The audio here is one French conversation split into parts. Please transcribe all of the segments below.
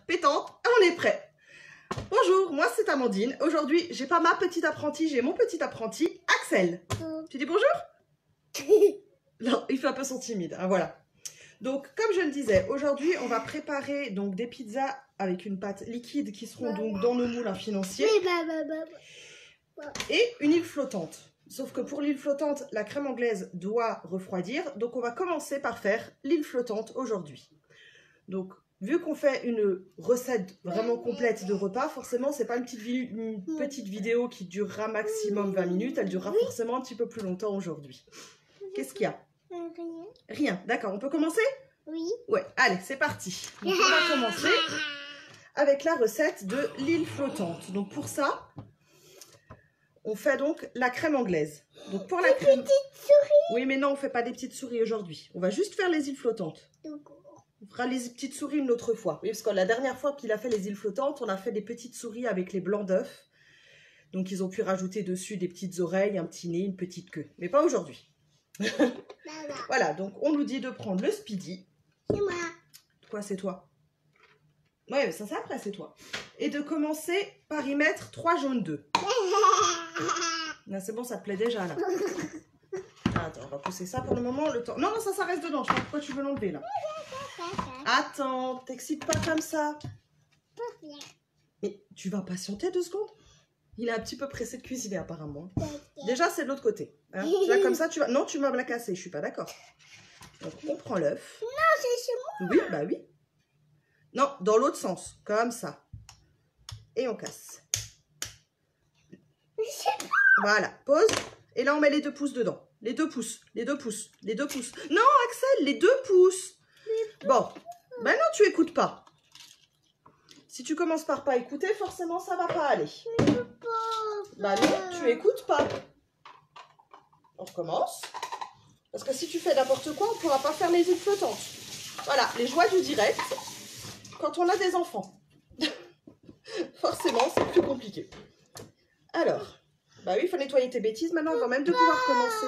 Pétante, on est prêt. Bonjour, moi c'est Amandine. Aujourd'hui, j'ai pas ma petite apprentie, j'ai mon petit apprenti, Axel. Tu dis bonjour? Non, il fait un peu son timide, hein, voilà. Donc, comme je le disais, aujourd'hui, on va préparer donc des pizzas avec une pâte liquide qui seront donc dans nos moules financiers et une île flottante. Sauf que pour l'île flottante, la crème anglaise doit refroidir. Donc, on va commencer par faire l'île flottante aujourd'hui. Donc, vu qu'on fait une recette vraiment complète de repas, forcément, c'est pas une petite vidéo qui durera maximum 20 minutes. Elle durera forcément un petit peu plus longtemps aujourd'hui. Qu'est-ce qu'il y a? Rien. Rien. D'accord, on peut commencer? Oui. Ouais, allez, c'est parti. Donc, on va commencer avec la recette de l'île flottante. Donc, pour ça, on fait donc la crème anglaise. Donc, pour la crème... Petite souris. Oui, mais non, on fait pas des petites souris aujourd'hui. On va juste faire les îles flottantes. On fera les petites souris une autre fois. Oui, parce que la dernière fois qu'il a fait les îles flottantes, on a fait des petites souris avec les blancs d'œufs. Donc, ils ont pu rajouter dessus des petites oreilles, un petit nez, une petite queue. Mais pas aujourd'hui. Voilà, donc on nous dit de prendre le Speedy. C'est moi. Quoi, c'est toi? Ouais, mais ça c'est après, c'est toi. Et de commencer par y mettre 3 jaunes d'œufs. Là, c'est bon, ça te plaît déjà, là. Attends, on va pousser ça pour le moment. Le temps... Non, non, ça reste dedans. Je sais pas pourquoi tu veux l'enlever, là. Attends, t'excites pas comme ça. Mais tu vas patienter 2 secondes? Il est un petit peu pressé de cuisiner, apparemment. Déjà, c'est de l'autre côté. Hein. Là, comme ça, tu vas... Non, tu vas me la casser. Je suis pas d'accord. Donc, on prend l'œuf. Non, c'est chez moi. Oui, bah oui. Non, dans l'autre sens. Comme ça. Et on casse. Voilà, pose. Et là, on met les 2 pouces dedans. Les 2 pouces, les 2 pouces, les 2 pouces. Non, Axel, les 2 pouces. Bon, maintenant, tu écoutes pas. Si tu commences par pas écouter, forcément, ça va pas aller. Bah non, tu écoutes pas. On recommence. Parce que si tu fais n'importe quoi, on pourra pas faire les îles flottantes. Voilà, les joies du direct quand on a des enfants. Forcément, c'est plus compliqué. Alors, bah oui, il faut nettoyer tes bêtises. Maintenant, on va même de pouvoir commencer.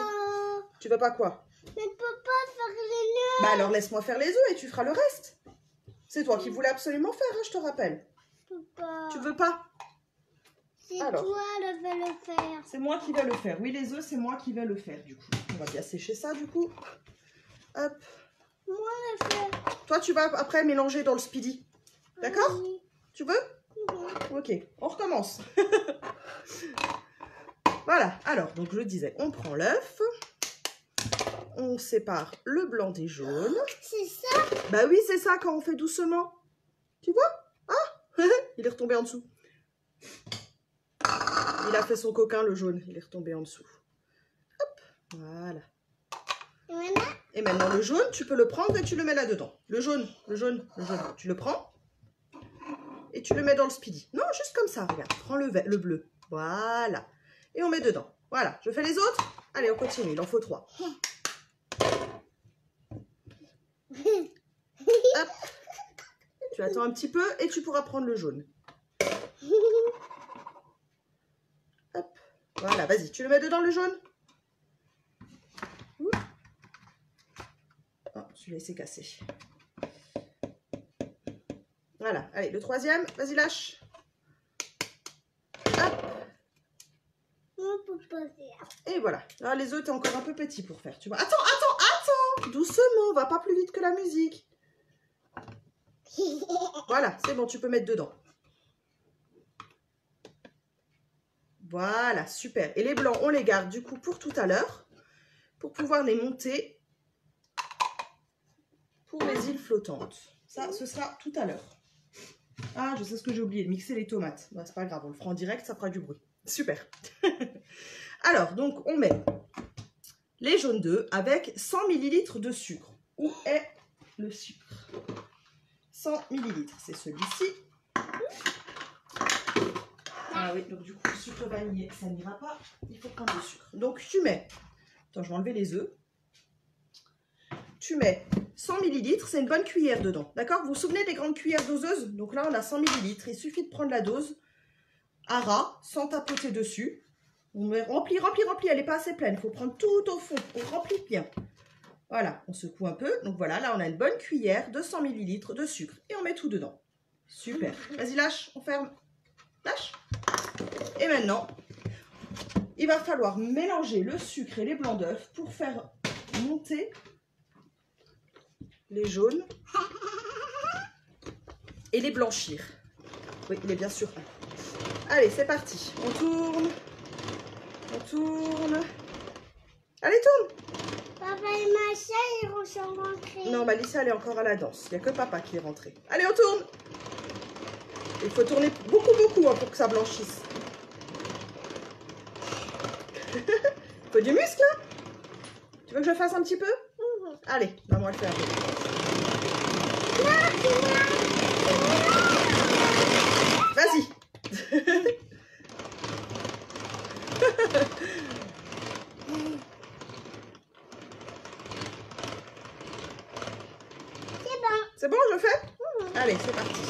Tu veux pas quoi? Mais papa, faire les nœuds. Bah alors, laisse-moi faire les œufs et tu feras le reste. C'est toi qui voulais absolument faire, hein, je te rappelle. Papa. Tu veux pas? C'est Alors. toi qui va le faire. C'est moi qui vais le faire. Oui, les œufs, c'est moi qui vais le faire, du coup. On va bien sécher ça, du coup. Hop. Moi, le faire. Toi, tu vas après mélanger dans le Speedy. D'accord? Oui. Tu veux? Ok, on recommence. Voilà, alors, donc je disais, on prend l'œuf. On sépare le blanc des jaunes. C'est ça? Bah oui, c'est ça quand on fait doucement. Tu vois? Ah, il est retombé en dessous. Il a fait son coquin, le jaune. Il est retombé en dessous. Hop, voilà. Et maintenant, le jaune, tu peux le prendre et tu le mets là-dedans. Le jaune. Tu le prends et tu le mets dans le Speedy. Non, juste comme ça, regarde. Prends le bleu. Voilà. Et on met dedans. Voilà. Je fais les autres? Allez, on continue. Il en faut 3. Hop. Tu attends un petit peu et tu pourras prendre le jaune. Hop. Voilà, vas-y. Tu le mets dedans, le jaune? Oh, celui-là, il s'est cassé. Voilà. Allez, le 3e. Vas-y, lâche. Hop. Et voilà. Là, les œufs, t'es encore un peu petit pour faire, tu vois. Attends. Doucement, va pas plus vite que la musique. Voilà, c'est bon, tu peux mettre dedans. Voilà, super. Et les blancs, on les garde du coup pour tout à l'heure, pour pouvoir les monter pour les îles flottantes. Ça, ce sera tout à l'heure. Ah, je sais ce que j'ai oublié, mixer les tomates. Bah, c'est pas grave, on le fera en direct, ça fera du bruit. Super. Alors, donc, on met les jaunes d'œufs avec 100 ml de sucre. Où est le sucre? 100 ml, c'est celui-ci. Ah oui, donc du coup, le sucre vanillé, ça n'ira pas. Il faut prendre le sucre. Donc, tu mets... Attends, je vais enlever les œufs. Tu mets 100 ml, c'est une bonne cuillère dedans. D'accord? Vous vous souvenez des grandes cuillères doseuses? Donc là, on a 100 ml. Il suffit de prendre la dose à ras, sans tapoter dessus. On met remplit. Elle n'est pas assez pleine. Il faut prendre tout au fond. On remplit bien. Voilà, on secoue un peu. Donc voilà, là, on a une bonne cuillère de 100 ml de sucre. Et on met tout dedans. Super. Vas-y, lâche, on ferme. Lâche. Et maintenant, il va falloir mélanger le sucre et les blancs d'œufs pour faire monter les jaunes et les blanchir. Oui, il est bien sûr. Allez, c'est parti. On tourne. On tourne. Allez, tourne. Papa et Macha, ils sont rentrés. Non, Malicia, elle est encore à la danse. Il n'y a que papa qui est rentré. Allez, on tourne. Il faut tourner beaucoup, beaucoup hein, pour que ça blanchisse. Il faut du muscle, hein. Tu veux que je fasse un petit peu? Allez, maman, elle fait un peu. Vas-y. C'est bon. C'est bon, je fais? Allez, c'est parti.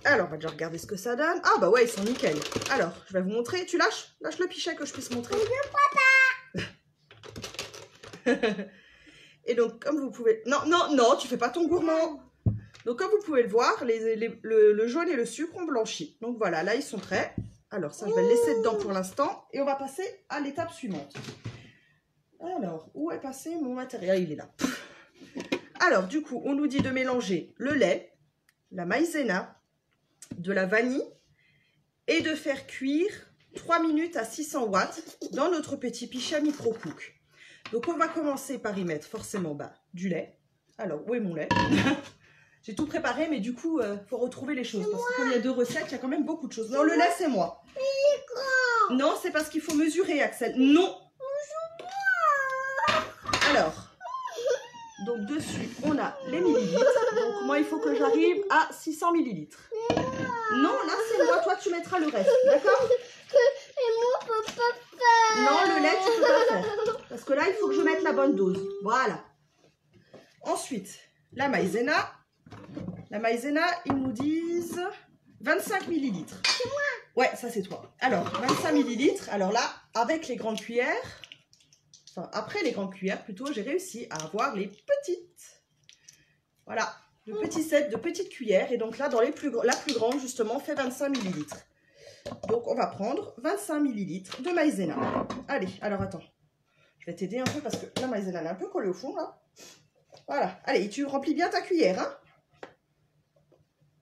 Alors, on va déjà regarder ce que ça donne. Ah, bah ouais, ils sont nickel. Alors, je vais vous montrer. Tu lâches? Lâche le pichet que je puisse montrer. Et donc, comme vous pouvez... Non, non, non, tu fais pas ton gourmand. Donc, comme vous pouvez le voir, le jaune et le sucre ont blanchi. Donc, voilà, là, ils sont prêts. Alors, ça, je vais le laisser dedans pour l'instant. Et on va passer à l'étape suivante. Alors, où est passé mon matériel? Il est là. Alors, du coup, on nous dit de mélanger le lait, la maïzena, de la vanille et de faire cuire 3 minutes à 600 watts dans notre petit pichet micro-cook. Donc, on va commencer par y mettre forcément du lait. Alors, où est mon lait? J'ai tout préparé, mais du coup, faut retrouver les choses. Parce que comme il y a 2 recettes, il y a quand même beaucoup de choses. Non, le lait, c'est moi. Non, c'est parce qu'il faut mesurer, Axel. Non. Alors, donc dessus, on a les millilitres. Donc, moi, il faut que j'arrive à 600 millilitres. Non, là, c'est moi. Toi, tu mettras le reste. D'accord? Et moi, on peut pas faire. Non, le lait, tu peux pas faire. Parce que là, il faut que je mette la bonne dose. Voilà. Ensuite, la maïzena. La maïzena, ils nous disent 25 millilitres. C'est moi. Ouais, ça, c'est toi. Alors, 25 millilitres. Alors là, avec les grandes cuillères, enfin, après les grandes cuillères, plutôt, j'ai réussi à avoir les petites. Voilà, le petit set de petites cuillères. Et donc là, dans la plus grande, justement, fait 25 millilitres. Donc, on va prendre 25 millilitres de maïzena. Allez, alors attends. Je vais t'aider un peu parce que la maïzena, elle est un peu collée au fond, là. Voilà. Allez, tu remplis bien ta cuillère, hein.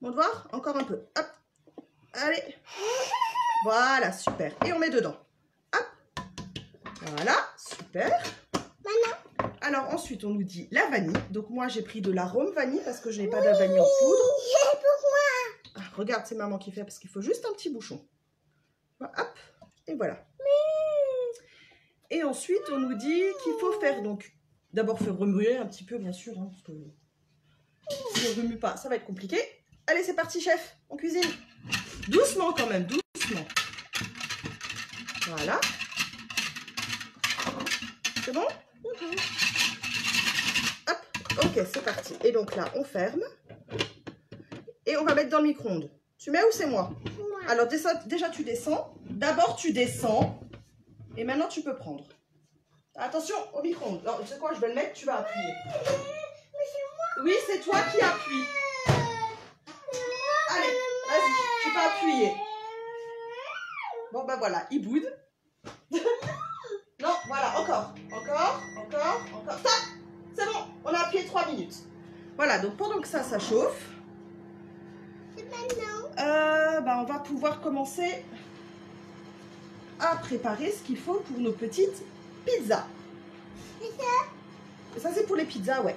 Mon devoir, encore un peu. Hop. Allez. Voilà, super. Et on met dedans. Hop. Voilà, super. Maintenant. Alors, ensuite, on nous dit la vanille. Donc, moi, j'ai pris de l'arôme vanille parce que je n'ai pas de vanille en poudre. C'est pour moi. Ah, regarde, c'est maman qui fait parce qu'il faut juste un petit bouchon. Hop. Et voilà. Et ensuite, on nous dit qu'il faut faire donc... D'abord, faire remuer un petit peu, bien sûr. Hein, parce que si on ne remue pas, ça va être compliqué. Allez, c'est parti, chef. On cuisine. Doucement quand même, doucement. Voilà. C'est bon? Hop, ok, c'est parti. Et donc là, on ferme. Et on va mettre dans le micro-ondes. Tu mets ou c'est moi? Alors déjà, tu descends. D'abord, tu descends. Et maintenant, tu peux prendre. Attention au micro-ondes. Non, tu sais quoi, je vais le mettre, tu vas appuyer. Oui, c'est toi qui appuies. Allez, vas-y, tu peux appuyer. Bon, ben voilà, il boude. Non, voilà, encore. Stop. C'est bon, on a appuyé 3 minutes. Voilà, donc pendant que ça chauffe, on va pouvoir commencer à préparer ce qu'il faut pour nos petites pizzas. Et ça, c'est pour les pizzas, ouais.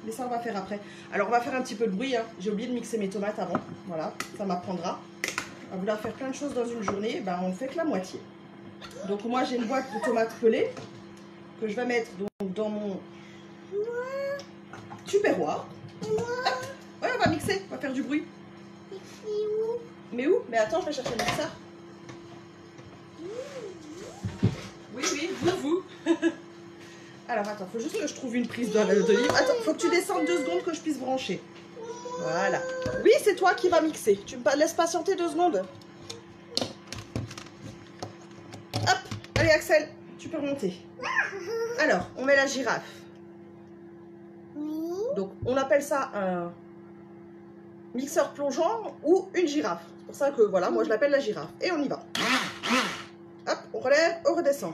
Mais ça, on va faire après. Alors, on va faire un petit peu de bruit. Hein. J'ai oublié de mixer mes tomates avant. Voilà, ça m'apprendra. À vouloir faire plein de choses dans une journée, ben, on ne fait que la moitié. Donc, moi, j'ai une boîte de tomates pelées que je vais mettre donc, dans mon tupperware. Ouais, on va mixer, on va faire du bruit. Mais où? Mais attends, je vais chercher le mixeur. Oui, vous. Alors, attends, faut juste que je trouve une prise de livre. Attends, faut que tu descendes 2 secondes que je puisse brancher. Voilà. Oui, c'est toi qui vas mixer. Tu me laisses patienter 2 secondes. Hop. Allez, Axel, tu peux remonter. Alors, on met la girafe. Oui. Donc, on appelle ça un mixeur plongeant ou une girafe. C'est pour ça que, voilà, moi je l'appelle la girafe. Et on y va. Hop, on relève, on redescend.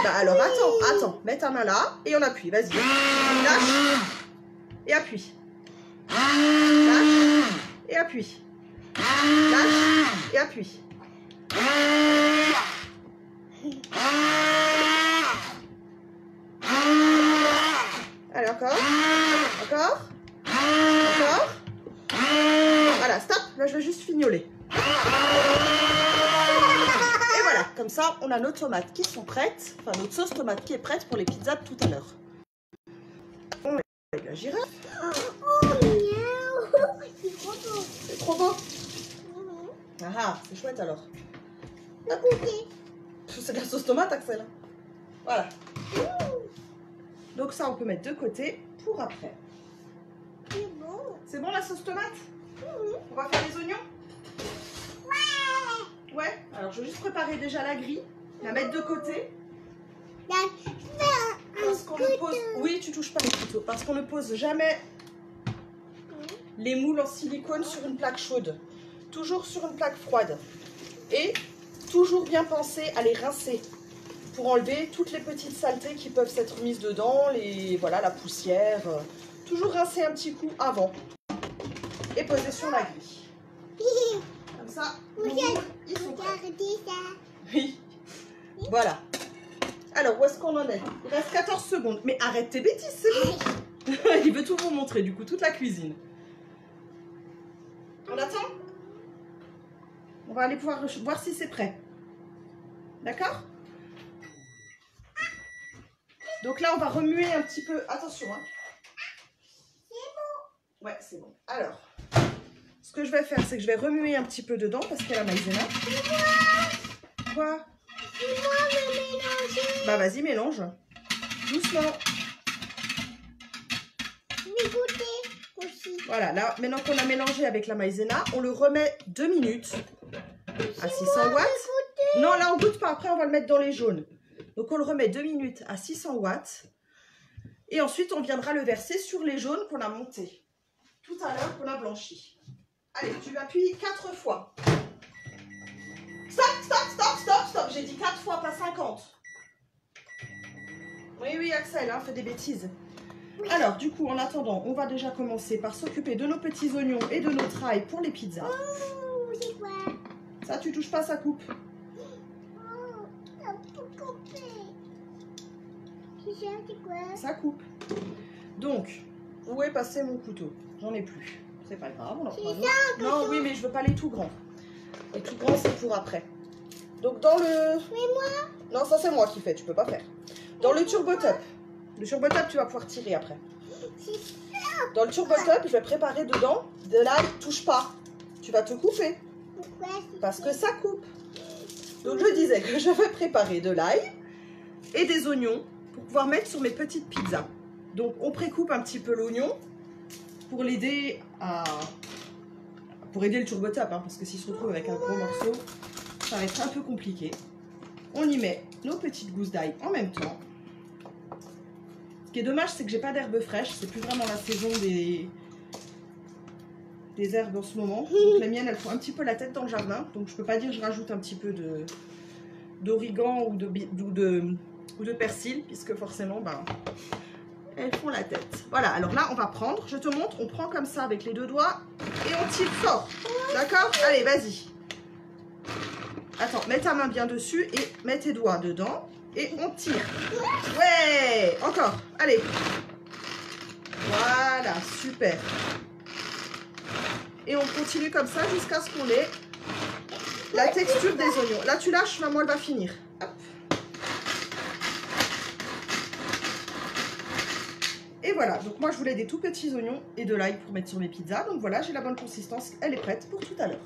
Bah alors, attends. Mets ta main là et on appuie. Vas-y. Lâche. Et appuie. Lâche. Et appuie. Lâche. Et appuie. Allez, encore. Encore. Voilà, stop. Là, je vais juste fignoler. Et voilà, comme ça, on a nos tomates qui sont prêtes. Enfin, notre sauce tomate qui est prête pour les pizzas de tout à l'heure. On met avec la girafe. Oh, miaou. C'est trop beau. C'est trop beau. Ah, c'est chouette alors. Le goûter. C'est de la sauce tomate, Axel. Voilà. Donc ça, on peut mettre de côté pour après. C'est bon. C'est bon la sauce tomate? On va faire les oignons? Ouais. Alors, je vais juste préparer déjà la grille, la mettre de côté. Parce qu'on ne pose... Oui, tu touches pas les couteaux. Parce qu'on ne pose jamais les moules en silicone sur une plaque chaude. Toujours sur une plaque froide. Et toujours bien penser à les rincer pour enlever toutes les petites saletés qui peuvent s'être mises dedans, voilà, la poussière. Toujours rincer un petit coup avant et poser sur la grille. Comme ça, nos moules, ils sont prêts. Oui, voilà. Alors, où est-ce qu'on en est? Il reste 14 secondes. Mais arrête tes bêtises, c'est bon. Il veut tout vous montrer, du coup, toute la cuisine. On attend? On va aller pouvoir voir si c'est prêt. D'accord? Donc là, on va remuer un petit peu. Attention, hein. C'est bon. Ouais, c'est bon. Alors, ce que je vais faire, c'est que je vais remuer un petit peu dedans parce qu'il y a la maïzena. Quoi? Dis-moi de mélanger. Bah, vas-y, mélange. Doucement. Je vais goûter aussi. Voilà, là, maintenant qu'on a mélangé avec la maïzena, on le remet 2 minutes à 600 watts. Non, là, on goûte pas. Après, on va le mettre dans les jaunes. Donc, on le remet 2 minutes à 600 watts. Et ensuite, on viendra le verser sur les jaunes qu'on a montés tout à l'heure, qu'on a blanchi. Allez, tu appuies 4 fois. Stop. J'ai dit 4 fois, pas 50. Oui, Axel, hein, fait des bêtises. Alors, du coup, en attendant, on va déjà commencer par s'occuper de nos petits oignons et de notre ail pour les pizzas. Oh, c'est quoi? Ça, tu touches pas, ça coupe. Oh, ça peut couper. C'est quoi? Ça coupe. Donc, où est passé mon couteau? J'en ai plus. C'est pas grave, on en prend un autre. Non, oui, mais je veux pas les tout grands. Les tout grands, c'est pour après. Donc, dans le... Mais moi? Non, ça, c'est moi qui fais, tu peux pas faire. Dans le turbo top. Le turbo top, tu vas pouvoir tirer après. Dans le turbo top, je vais préparer dedans de l'ail. Touche pas. Tu vas te couper. Pourquoi? Parce que ça coupe. Donc, je disais que je vais préparer de l'ail et des oignons pour pouvoir mettre sur mes petites pizzas. Donc, on précoupe un petit peu l'oignon pour l'aider à... Pour aider le turbo top, hein, parce que s'il se retrouve avec un gros morceau, ça va être un peu compliqué. On y met nos petites gousses d'ail en même temps. Ce qui est dommage, c'est que j'ai pas d'herbes fraîches. C'est plus vraiment la saison des herbes en ce moment. Donc les miennes, elles font un petit peu la tête dans le jardin. Donc je peux pas dire que je rajoute un petit peu d'origan ou de persil, puisque forcément, ben, elles font la tête. Voilà, alors là, on va prendre, je te montre, on prend comme ça avec les 2 doigts et on tire fort. D'accord? Allez, vas-y. Attends, mets ta main bien dessus et mets tes doigts dedans. Et on tire. Ouais, encore. Allez. Voilà, super. Et on continue comme ça jusqu'à ce qu'on ait la texture des oignons. Là, tu lâches, maman, elle va finir. Hop. Et voilà, donc moi, je voulais des tout petits oignons et de l'ail pour mettre sur mes pizzas. Donc voilà, j'ai la bonne consistance. Elle est prête pour tout à l'heure.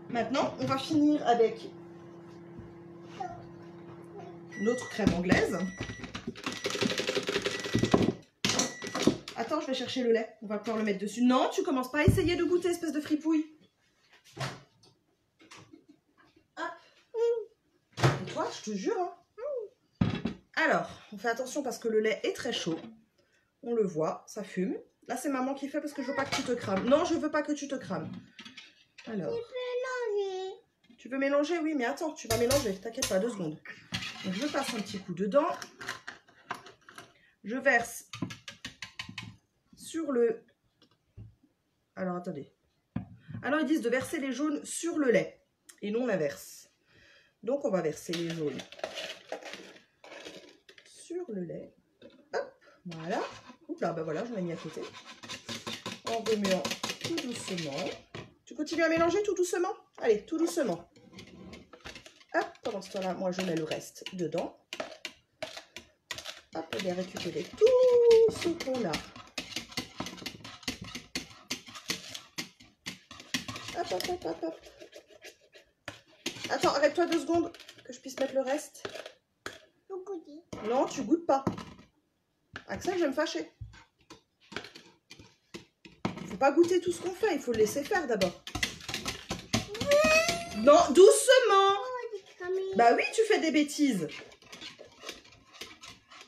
Maintenant, on va finir avec notre crème anglaise. Attends, je vais chercher le lait. On va pouvoir le mettre dessus. Non, tu commences pas à essayer de goûter, espèce de fripouille. Hop. Et toi, je te jure. Hein. Alors, on fait attention parce que le lait est très chaud. On le voit, ça fume. Là, c'est maman qui fait parce que je veux pas que tu te crames. Non, je veux pas que tu te crames. Alors. Tu veux mélanger? Oui, mais attends, tu vas mélanger. T'inquiète pas, 2 secondes. Donc, je passe un petit coup dedans. Je verse sur le... Alors, attendez. Alors, ils disent de verser les jaunes sur le lait et non l'inverse. Donc, on va verser les jaunes sur le lait. Hop, voilà. Oups là, ben voilà, je l'ai mis à côté. En remuant tout doucement. Tu continues à mélanger tout doucement? Allez, tout doucement. Hop, pendant ce temps-là, moi, je mets le reste dedans. Hop, on va récupérer tout ce qu'on a. Hop, hop, hop, hop, hop. Attends, arrête-toi 2 secondes, que je puisse mettre le reste. Non, tu goûtes pas. Axel, je vais me fâcher. Faut pas goûter tout ce qu'on fait, il faut le laisser faire d'abord. Non, doucement. Bah oui, tu fais des bêtises.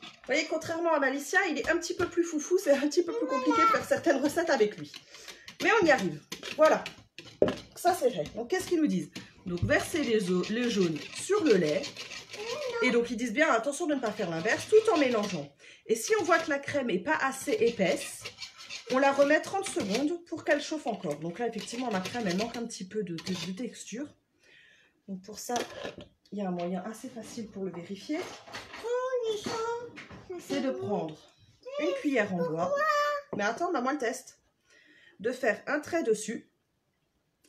Vous voyez, contrairement à Malicia, il est un petit peu plus foufou. C'est un petit peu plus compliqué de faire certaines recettes avec lui. Mais on y arrive. Voilà. Ça, c'est vrai. Donc, qu'est-ce qu'ils nous disent? Donc, verser les jaunes sur le lait. Et donc, ils disent bien, attention de ne pas faire l'inverse, tout en mélangeant. Et si on voit que la crème n'est pas assez épaisse, on la remet 30 secondes pour qu'elle chauffe encore. Donc là, effectivement, la crème, elle manque un petit peu de texture. Donc, pour ça, il y a un moyen assez facile pour le vérifier. C'est de prendre une cuillère en bois. Mais attends, bah moi le test. De faire un trait dessus.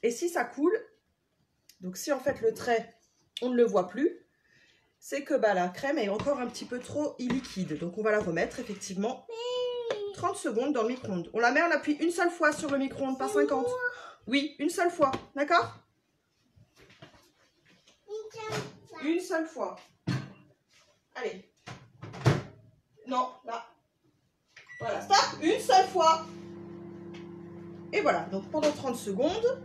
Et si ça coule, donc si en fait le trait, on ne le voit plus, c'est que bah, la crème est encore un petit peu trop liquide. Donc on va la remettre effectivement 30 secondes dans le micro-ondes. On la met, on appuie une seule fois sur le micro-ondes, pas 50. Oui, une seule fois, d'accord? Une seule fois. Allez. Non, là. Voilà, stop. Une seule fois. Et voilà, donc pendant 30 secondes.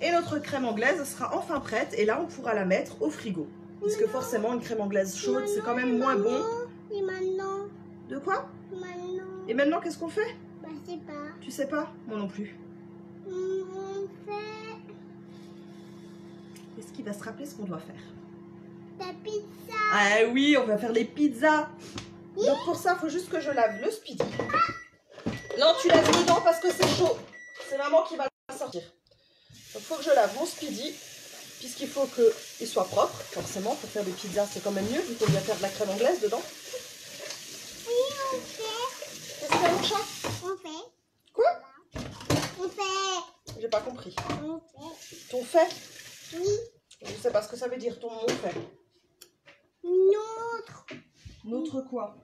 Et notre crème anglaise sera enfin prête. Et là, on pourra la mettre au frigo. Parce que forcément, une crème anglaise chaude, c'est quand même moins bon. Et maintenant? De quoi? Maintenant. Et maintenant, qu'est-ce qu'on fait? Bah, je sais pas. Tu sais pas? Moi non plus. On fait Est-ce qu'il va se rappeler ce qu'on doit faire? la pizza. Ah oui, on va faire les pizzas. Donc pour ça, il faut juste que je lave le speedy. Non, tu laves dedans parce que c'est chaud. C'est maman qui va le sortir. Donc il faut que je lave mon speedy. Puisqu'il faut qu'il soit propre. Forcément, pour faire des pizzas, c'est quand même mieux. Il faut bien faire de la crème anglaise dedans. Oui, on fait. Qu'est-ce qu'il y a, mon chat? On fait. Quoi? On fait. J'ai pas compris. On fait. Ton fait? Oui. Je sais pas ce que ça veut dire, ton mon fait. Notre. Notre quoi?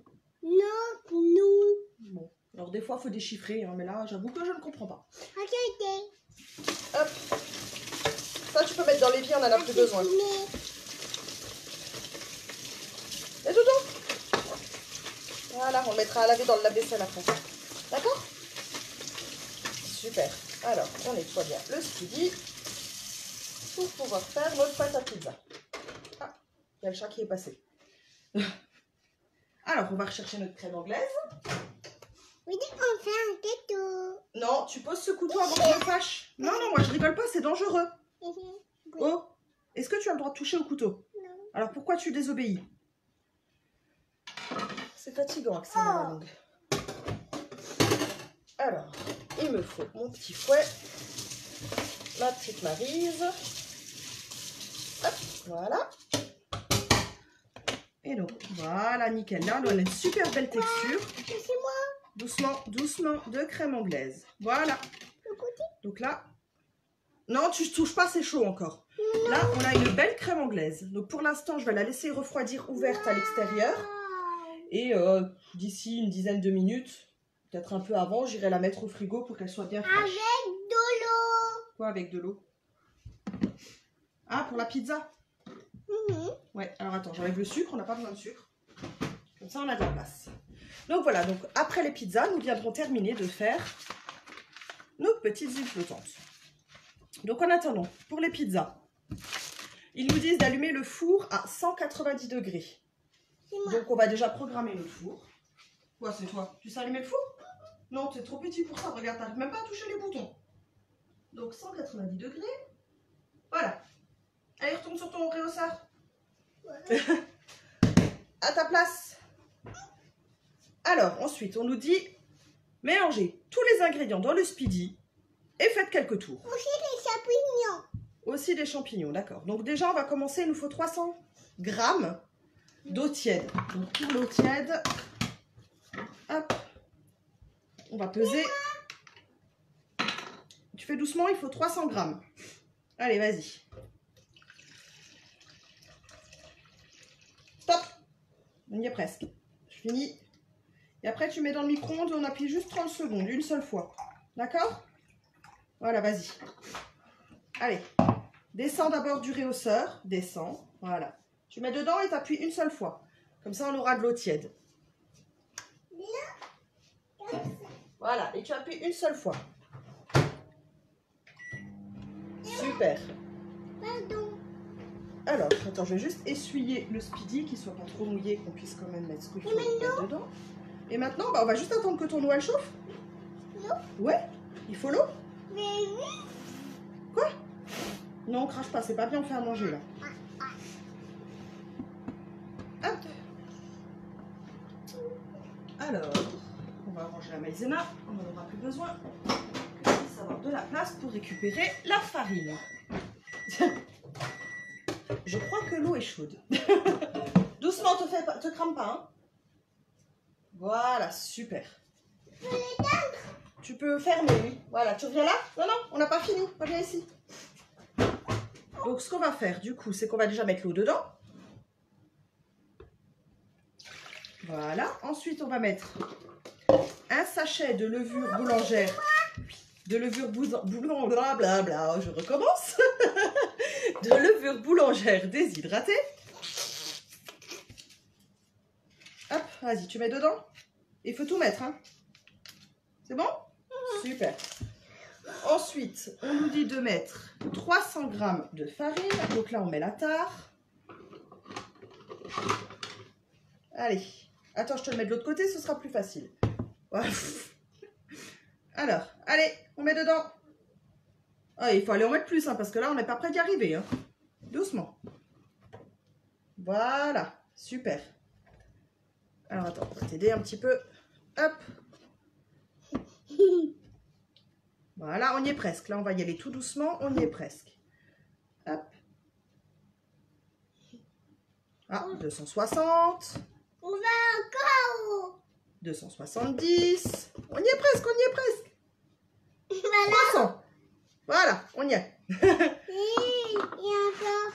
Notre. Nous. Bon. Alors des fois, il faut déchiffrer. Hein, mais là, j'avoue que je ne comprends pas. Regardez. Hop. Ça, tu peux mettre dans l'évier, on en a plus besoin. Et doudou. Voilà, on le mettra à laver dans le lave-vaisselle après. D'accord? Super. Alors, on nettoie bien le speedy pour pouvoir faire notre pâte à pizza. Ah, il y a le chat qui est passé. Alors, on va rechercher notre crème anglaise. Oui, on fait un gâteau. Non, tu poses ce couteau avant que je me fâche. Non, non, moi je rigole pas, c'est dangereux. Oh, est-ce que tu as le droit de toucher au couteau? Non. Alors pourquoi tu désobéis? C'est fatigant, Axel, à la longue. Alors, il me faut mon petit fouet, ma petite Maryse. Hop, voilà. Et donc, voilà, nickel. Là, on a une super belle texture. C'est moi. Doucement, doucement, de crème anglaise. Voilà. Le côté. Donc là, non, tu ne touches pas, c'est chaud encore. Non. Là, on a une belle crème anglaise. Donc pour l'instant, je vais la laisser refroidir ouverte à l'extérieur. Et d'ici une dizaine de minutes, peut-être un peu avant, j'irai la mettre au frigo pour qu'elle soit bien fraîche. Avec de l'eau. Quoi avec de l'eau? Ah, pour la pizza? Ouais, alors attends, j'enlève le sucre, on n'a pas besoin de sucre. Comme ça, on a de la place. Donc voilà, donc après les pizzas, nous viendrons terminer de faire nos petites îles flottantes. Donc en attendant, pour les pizzas, Ils nous disent d'allumer le four à 190 degrés. Donc, on va déjà programmer le four. Quoi, c'est toi? Tu sais allumer le four? Non, tu es trop petit pour ça. Regarde, tu n'arrives même pas à toucher les boutons. Donc, 190 degrés. Voilà. Allez, retourne sur ton réhausseur. À ta place. Alors, ensuite, on nous dit mélangez tous les ingrédients dans le speedy et faites quelques tours. Aussi les champignons. Aussi des champignons, d'accord. Donc déjà, on va commencer. Il nous faut 300 grammes d'eau tiède. Donc pour l'eau tiède, hop, on va peser. Tu fais doucement, il faut 300 grammes. Allez, vas-y. Stop. On y est presque. Je finis. Et après, tu mets dans le micro-ondes et on appuie juste 30 secondes, une seule fois. D'accord? Voilà, vas-y. Allez. Descends d'abord du réhausseur. Descends. Voilà. Tu mets dedans et tu appuies une seule fois. Comme ça, on aura de l'eau tiède. Voilà. Et tu appuies une seule fois. Super. Pardon. Alors, attends, je vais juste essuyer le speedy, qu'il ne soit pas trop mouillé, qu'on puisse quand même mettre ce qu'il faut mettre dedans. Et maintenant, bah, on va juste attendre que ton eau, elle chauffe. L'eau? Ouais, il faut l'eau. Mais oui. Quoi? Non, crache pas, c'est pas bien, on fait à manger là. Hop. Alors, on va ranger la maïzena, on n'en aura plus besoin. On puisse avoir de la place pour récupérer la farine. Je crois que l'eau est chaude. Doucement, te crame pas. Hein. Voilà, super. Tu peux fermer, oui. Voilà, tu reviens là? Non, non, on n'a pas fini. Reviens ici. Donc, ce qu'on va faire, du coup, c'est qu'on va déjà mettre l'eau dedans. Voilà. Ensuite, on va mettre un sachet de levure boulangère. De levure blablabla, je recommence. De levure boulangère déshydratée. Hop, vas-y, tu mets dedans. Il faut tout mettre, hein. C'est bon? Super. Ensuite, on nous dit de mettre 300 grammes de farine. Donc là, on met la tare. Allez. Attends, je te le mets de l'autre côté, ce sera plus facile. Voilà. Alors, allez, on met dedans. Ah, il faut aller en mettre plus, hein, parce que là, on n'est pas prêt d'y arriver. Hein. Doucement. Voilà. Super. Alors, attends, on va t'aider un petit peu. Hop. Voilà, on y est presque. Là, on va y aller tout doucement. On y est presque. Hop. Ah, 260. On va encore. 270. On y est presque, on y est presque. Voilà. 300. Voilà, on y est. Et encore.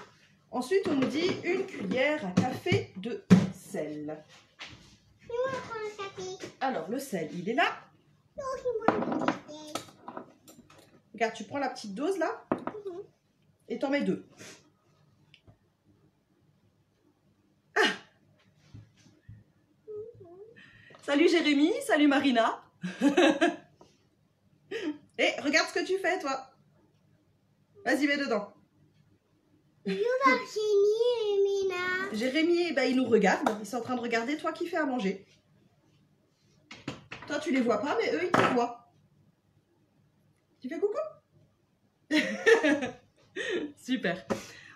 Ensuite, on nous dit une cuillère à café de sel. Fais-moi prendre le café. Alors, le sel, il est là. Non, fais-moi le café. Regarde, tu prends la petite dose là et t'en mets 2. Ah. Salut Jérémy, salut Marina. Et regarde ce que tu fais, toi. Vas-y, mets dedans. Nous va Jérémy et Mina. Jérémy, ben, il nous regarde. Ils sont en train de regarder toi qui fais à manger. Toi, tu les vois pas, mais eux, ils te voient. Tu fais coucou? Super.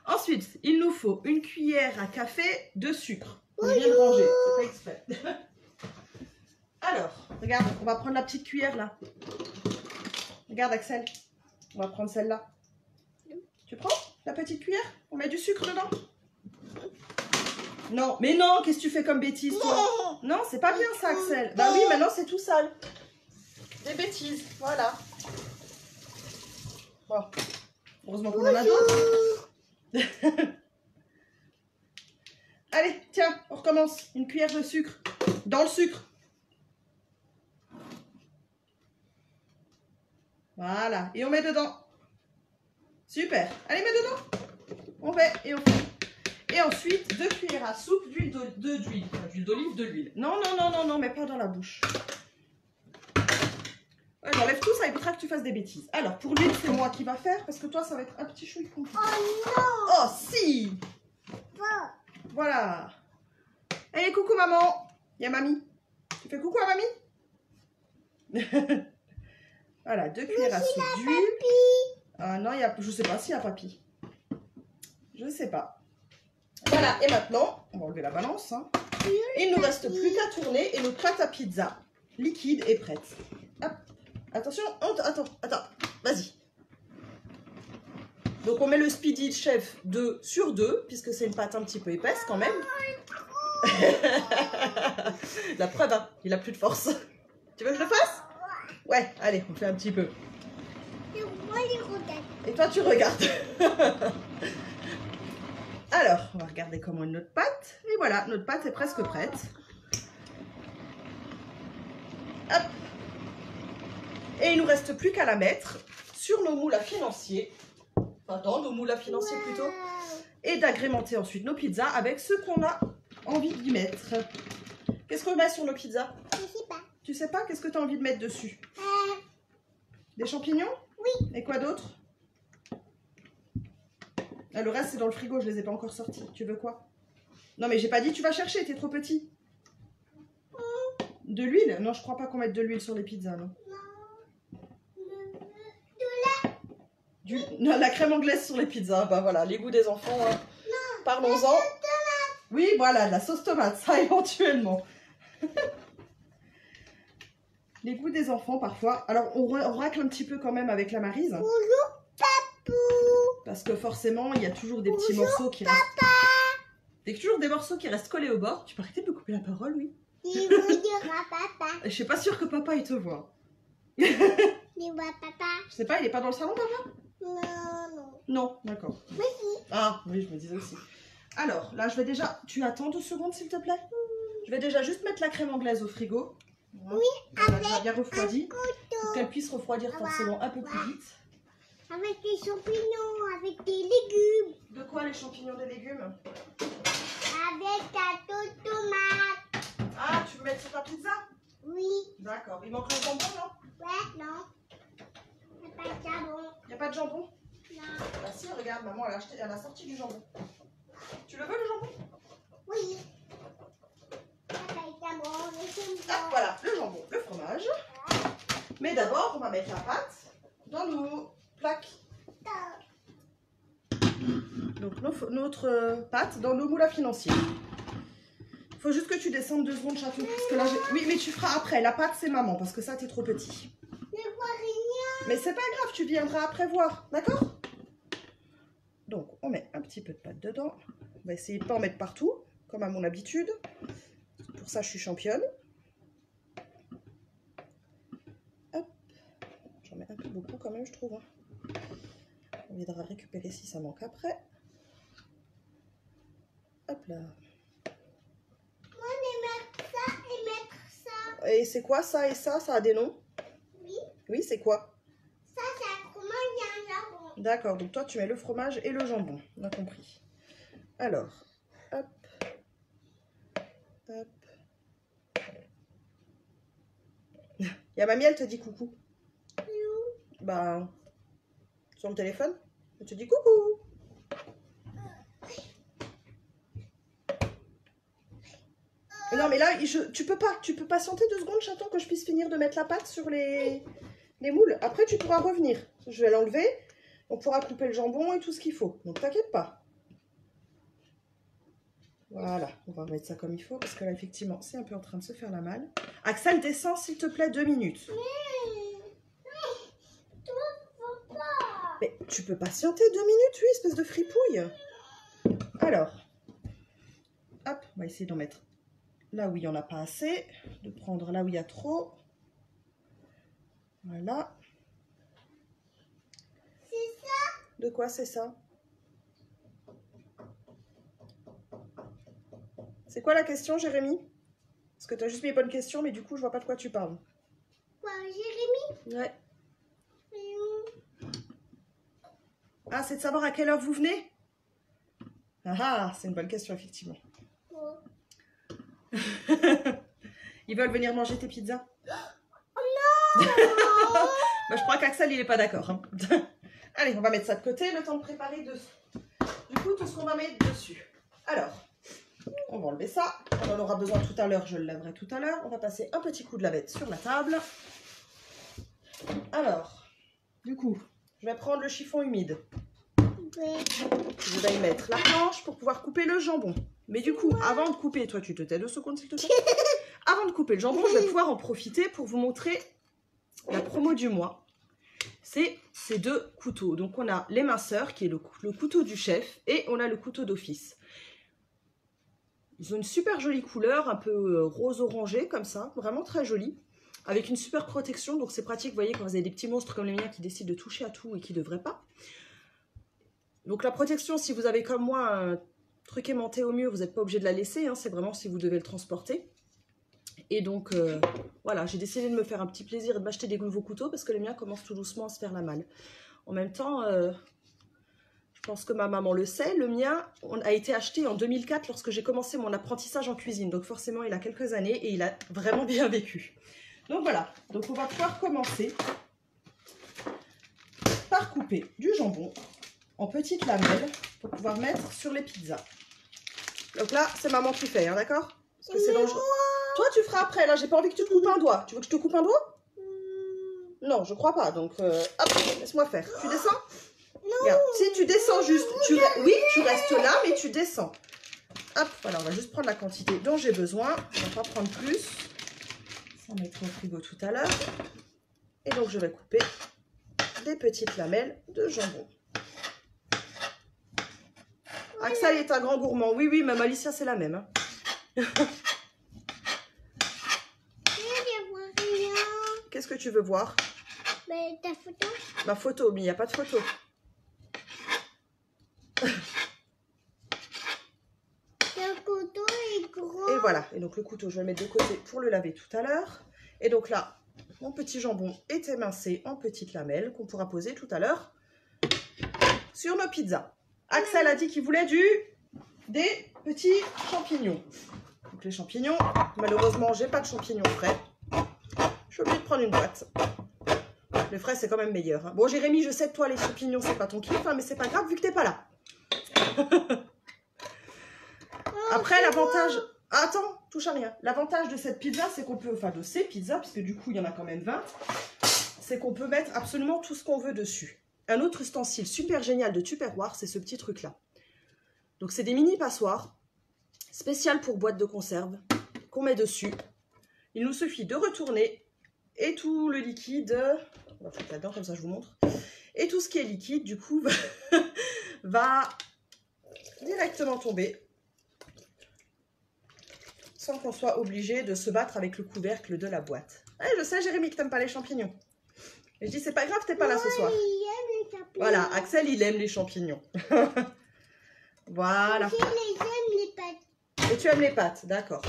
Ensuite, il nous faut une cuillère à café de sucre. On vient de ranger, c'est pas exprès. Alors, regarde, on va prendre la petite cuillère là. Regarde Axel, on va prendre celle-là. Tu prends la petite cuillère? On met du sucre dedans? Non, mais non, qu'est-ce que tu fais comme bêtise toi? Non, c'est pas bien ça Axel. Bah oui, maintenant c'est tout sale. Des bêtises, voilà. Bon. Heureusement qu'on en a d'autres. Allez, tiens, on recommence. Une cuillère de sucre. Dans le sucre. Voilà. Et on met dedans. Super. Allez, mets dedans. On fait et on fait. Et ensuite, 2 cuillères à soupe d'huile d'huile. D'huile d'olive, de l'huile. Non, non, non, non, non, mais pas dans la bouche. Ouais, j'enlève tout, ça évitera que tu fasses des bêtises. Alors, pour l'huile, c'est moi qui va faire, parce que toi, ça va être un petit chouï compliqué. Oh non. Oh, si. Voilà. Allez, coucou, maman. Il y a mamie. Tu fais coucou à mamie? Voilà, 2 cuillères à soupe d'huile. Ah non, je sais pas s'il y a papy. Je sais pas. Voilà, et maintenant, on va enlever la balance. Hein. Il ne nous reste plus qu'à tourner et notre pâte à pizza liquide est prête. Hop. Attention, attends, vas-y. Donc on met le Speedy Chef 2 sur 2, puisque c'est une pâte un petit peu épaisse quand même. La preuve, hein, il a plus de force. Tu veux que je le fasse? Ouais, allez, on fait un petit peu. Et toi, tu regardes. Alors, on va regarder comment est notre pâte. Et voilà, notre pâte est presque prête. Hop. Et il ne nous reste plus qu'à la mettre sur nos moules à financier. Enfin, dans nos moules à financier plutôt. Et d'agrémenter ensuite nos pizzas avec ce qu'on a envie d'y mettre. Qu'est-ce qu'on met sur nos pizzas? Je sais pas. Tu sais pas? Qu'est-ce que tu as envie de mettre dessus? Des champignons? Oui. Et quoi d'autre? Ah, le reste, c'est dans le frigo, je les ai pas encore sortis. Tu veux quoi? Non, mais j'ai pas dit tu vas chercher, t'es trop petit. De l'huile? Non, je crois pas qu'on mette de l'huile sur les pizzas, non. Non, la crème anglaise sur les pizzas. Bah voilà, les goûts des enfants. Hein. Parlons-en. Oui, voilà, de la sauce tomate, ça éventuellement. Les goûts des enfants parfois. Alors, on racle un petit peu quand même avec la Maryse. Bonjour, papou. Parce que forcément, il y a toujours des petits morceaux qui restent. Il y a toujours des morceaux qui restent collés au bord. Tu peux arrêter de me couper la parole, oui? Il vous dira papa. Je suis pas sûre que papa il te voit. Il voit papa. Je sais pas, il est pas dans le salon, papa? Non. Non, d'accord. Oui. Ah, oui, je me disais aussi. Alors, là, je vais déjà... Tu attends 2 secondes, s'il te plaît? Je vais déjà juste mettre la crème anglaise au frigo. Oui, elle a déjà bien refroidi. Pour couteau. qu'elle puisse refroidir forcément un peu plus vite. Avec des champignons, avec des légumes. De quoi, les champignons, des légumes? Avec ta tomate. Ah, tu veux mettre sur ta pizza? Oui. D'accord. Il manque le jambon, non? Ouais, non. Il n'y a pas de jambon. Il n'y a pas de jambon? Non. Bah si, regarde, maman, elle a sorti du jambon. Tu le veux, le jambon? Oui. Il n'y a pas de jambon. Ah, voilà, le jambon, le fromage. Mais d'abord, on va mettre la pâte dans nos plaques. Donc, notre pâte dans nos moules à financier. Il faut juste que tu descendes 2 secondes, chaton. Parce que là, oui, mais tu feras après. La pâte, c'est maman, parce que ça, t'es trop petit. Ne vois rien. Mais c'est pas grave, tu viendras après voir. D'accord? Donc, on met un petit peu de pâte dedans. On va essayer de ne pas en mettre partout, comme à mon habitude. Pour ça, je suis championne. Hop. J'en mets un peu beaucoup quand même, je trouve. On viendra récupérer si ça manque après. Hop là. Moi, je vais mettre ça et mettre ça. Et c'est quoi ça et ça? Ça a des noms? Oui. Oui, c'est quoi? Ça, c'est un fromage et un jambon. D'accord, donc toi, tu mets le fromage et le jambon. On a compris. Alors, hop. Hop. Il y a mamie, elle te dit coucou. Bah, sur le téléphone, elle te dit coucou. Non mais là, tu peux patienter 2 secondes, chaton, que je puisse finir de mettre la pâte sur les moules. Après, tu pourras revenir. Je vais l'enlever. On pourra couper le jambon et tout ce qu'il faut. Donc, t'inquiète pas. Voilà, on va remettre ça comme il faut parce que là, effectivement, c'est un peu en train de se faire la malle. Axel, descends, s'il te plaît, 2 minutes. Mais tu peux patienter 2 minutes, oui, espèce de fripouille. Alors, hop, on va essayer d'en mettre là où il n'y en a pas assez, de prendre là où il y a trop. Voilà. C'est ça? De quoi c'est ça? C'est quoi la question, Jérémy? Parce que tu as juste mis bonne question, mais du coup, je vois pas de quoi tu parles. Quoi, Jérémy? Ouais. Ah, c'est de savoir à quelle heure vous venez? Ah, c'est une bonne question, effectivement. Oh. Ils veulent venir manger tes pizzas? Oh non. Bah, je crois qu'Axel, il n'est pas d'accord. Hein. Allez, on va mettre ça de côté, le temps de préparer dessous. Du coup, tout ce qu'on va mettre dessus. Alors, on va enlever ça. On en aura besoin tout à l'heure, je le laverai tout à l'heure. On va passer un petit coup de lavette sur la table. Alors, du coup, je vais prendre le chiffon humide. Je vais y mettre la planche pour pouvoir couper le jambon. Mais du coup, avant de couper, toi tu te tais 2 secondes s'il te plaît. Avant de couper le jambon, je vais pouvoir en profiter pour vous montrer la promo du mois. C'est ces 2 couteaux. Donc on a l'éminceur qui est le couteau du chef et on a le couteau d'office. Ils ont une super jolie couleur, un peu rose orangé comme ça, vraiment très jolie. Avec une super protection, donc c'est pratique, vous voyez, quand vous avez des petits monstres comme les miens qui décident de toucher à tout et qui ne devraient pas. Donc la protection, si vous avez comme moi un truc aimanté au mur, vous n'êtes pas obligé de la laisser, hein, c'est vraiment si vous devez le transporter. Et donc voilà, j'ai décidé de me faire un petit plaisir et de m'acheter des nouveaux couteaux parce que les miens commencent tout doucement à se faire la malle. En même temps, je pense que ma maman le sait, le mien a été acheté en 2004 lorsque j'ai commencé mon apprentissage en cuisine. Donc forcément, il a quelques années et il a vraiment bien vécu. Donc voilà, donc on va pouvoir commencer par couper du jambon en petites lamelles pour pouvoir mettre sur les pizzas. Donc là, c'est maman qui fait, hein, d'accord? Parce que c'est dangereux. Toi, tu feras après, là, j'ai pas envie que tu te coupes un doigt. Tu veux que je te coupe un doigt? Non, je crois pas, donc hop, laisse-moi faire. Tu descends? Regarde, si tu descends juste, oui, tu restes là, mais tu descends. Hop, voilà, on va juste prendre la quantité dont j'ai besoin. On va pas prendre plus. Ça mettra au frigo tout à l'heure. Et donc, je vais couper des petites lamelles de jambon. Axel est un grand gourmand. Oui, oui, même Alicia, c'est la même. Hein. Qu'est-ce que tu veux voir? Mais ta photo? Ma photo, mais il n'y a pas de photo. Le couteau est gros. Et voilà. Et donc le couteau, je vais le mettre de côté pour le laver tout à l'heure. Et donc là, mon petit jambon est émincé en petites lamelles qu'on pourra poser tout à l'heure sur nos pizzas. Axel a dit qu'il voulait des petits champignons. Donc les champignons, malheureusement, j'ai pas de champignons frais. Je suis obligée de prendre une boîte. Les frais, c'est quand même meilleur. Hein. Bon, Jérémy, je sais que toi, les champignons, c'est pas ton kiff, hein, mais c'est pas grave vu que t'es pas là. Après, l'avantage... Attends, touche à rien. L'avantage de cette pizza, c'est qu'on peut... Enfin, de ces pizzas, puisque du coup, il y en a quand même 20. C'est qu'on peut mettre absolument tout ce qu'on veut dessus. Un autre ustensile super génial de Tupperware, c'est ce petit truc-là. Donc, c'est des mini passoires, spéciales pour boîtes de conserve, qu'on met dessus. Il nous suffit de retourner et tout le liquide... On va foutre là-dedans, comme ça je vous montre. Et tout ce qui est liquide, du coup, va directement tomber sans qu'on soit obligé de se battre avec le couvercle de la boîte. Ah, je sais, Jérémy, que t'aimes pas les champignons. Et je dis, c'est pas grave, t'es pas là ce soir. Voilà, Axel, il aime les champignons. Voilà. J'aime les pâtes. Et tu aimes les pâtes, d'accord.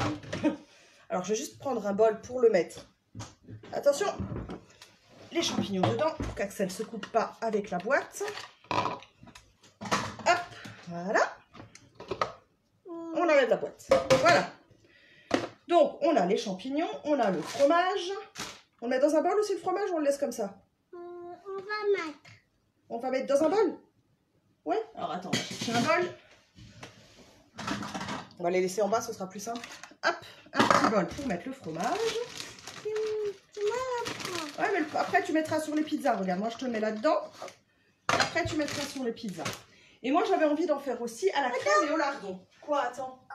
Alors, je vais juste prendre un bol pour le mettre. Attention, les champignons dedans, pour qu'Axel ne se coupe pas avec la boîte. Hop, voilà. On enlève la boîte. Voilà. Donc, on a les champignons, on a le fromage. On met dans un bol aussi le fromage ou on le laisse comme ça? On va mettre. On va mettre dans un bol? Ouais. Alors, attends, on va chercher un bol. On va les laisser en bas, ce sera plus simple. Hop, un petit bol pour mettre le fromage. Ouais, mais après, tu mettras sur les pizzas. Regarde, moi, je te le mets là-dedans. Après, tu mettras sur les pizzas. Et moi, j'avais envie d'en faire aussi à la crème et au lardon. Quoi, attends?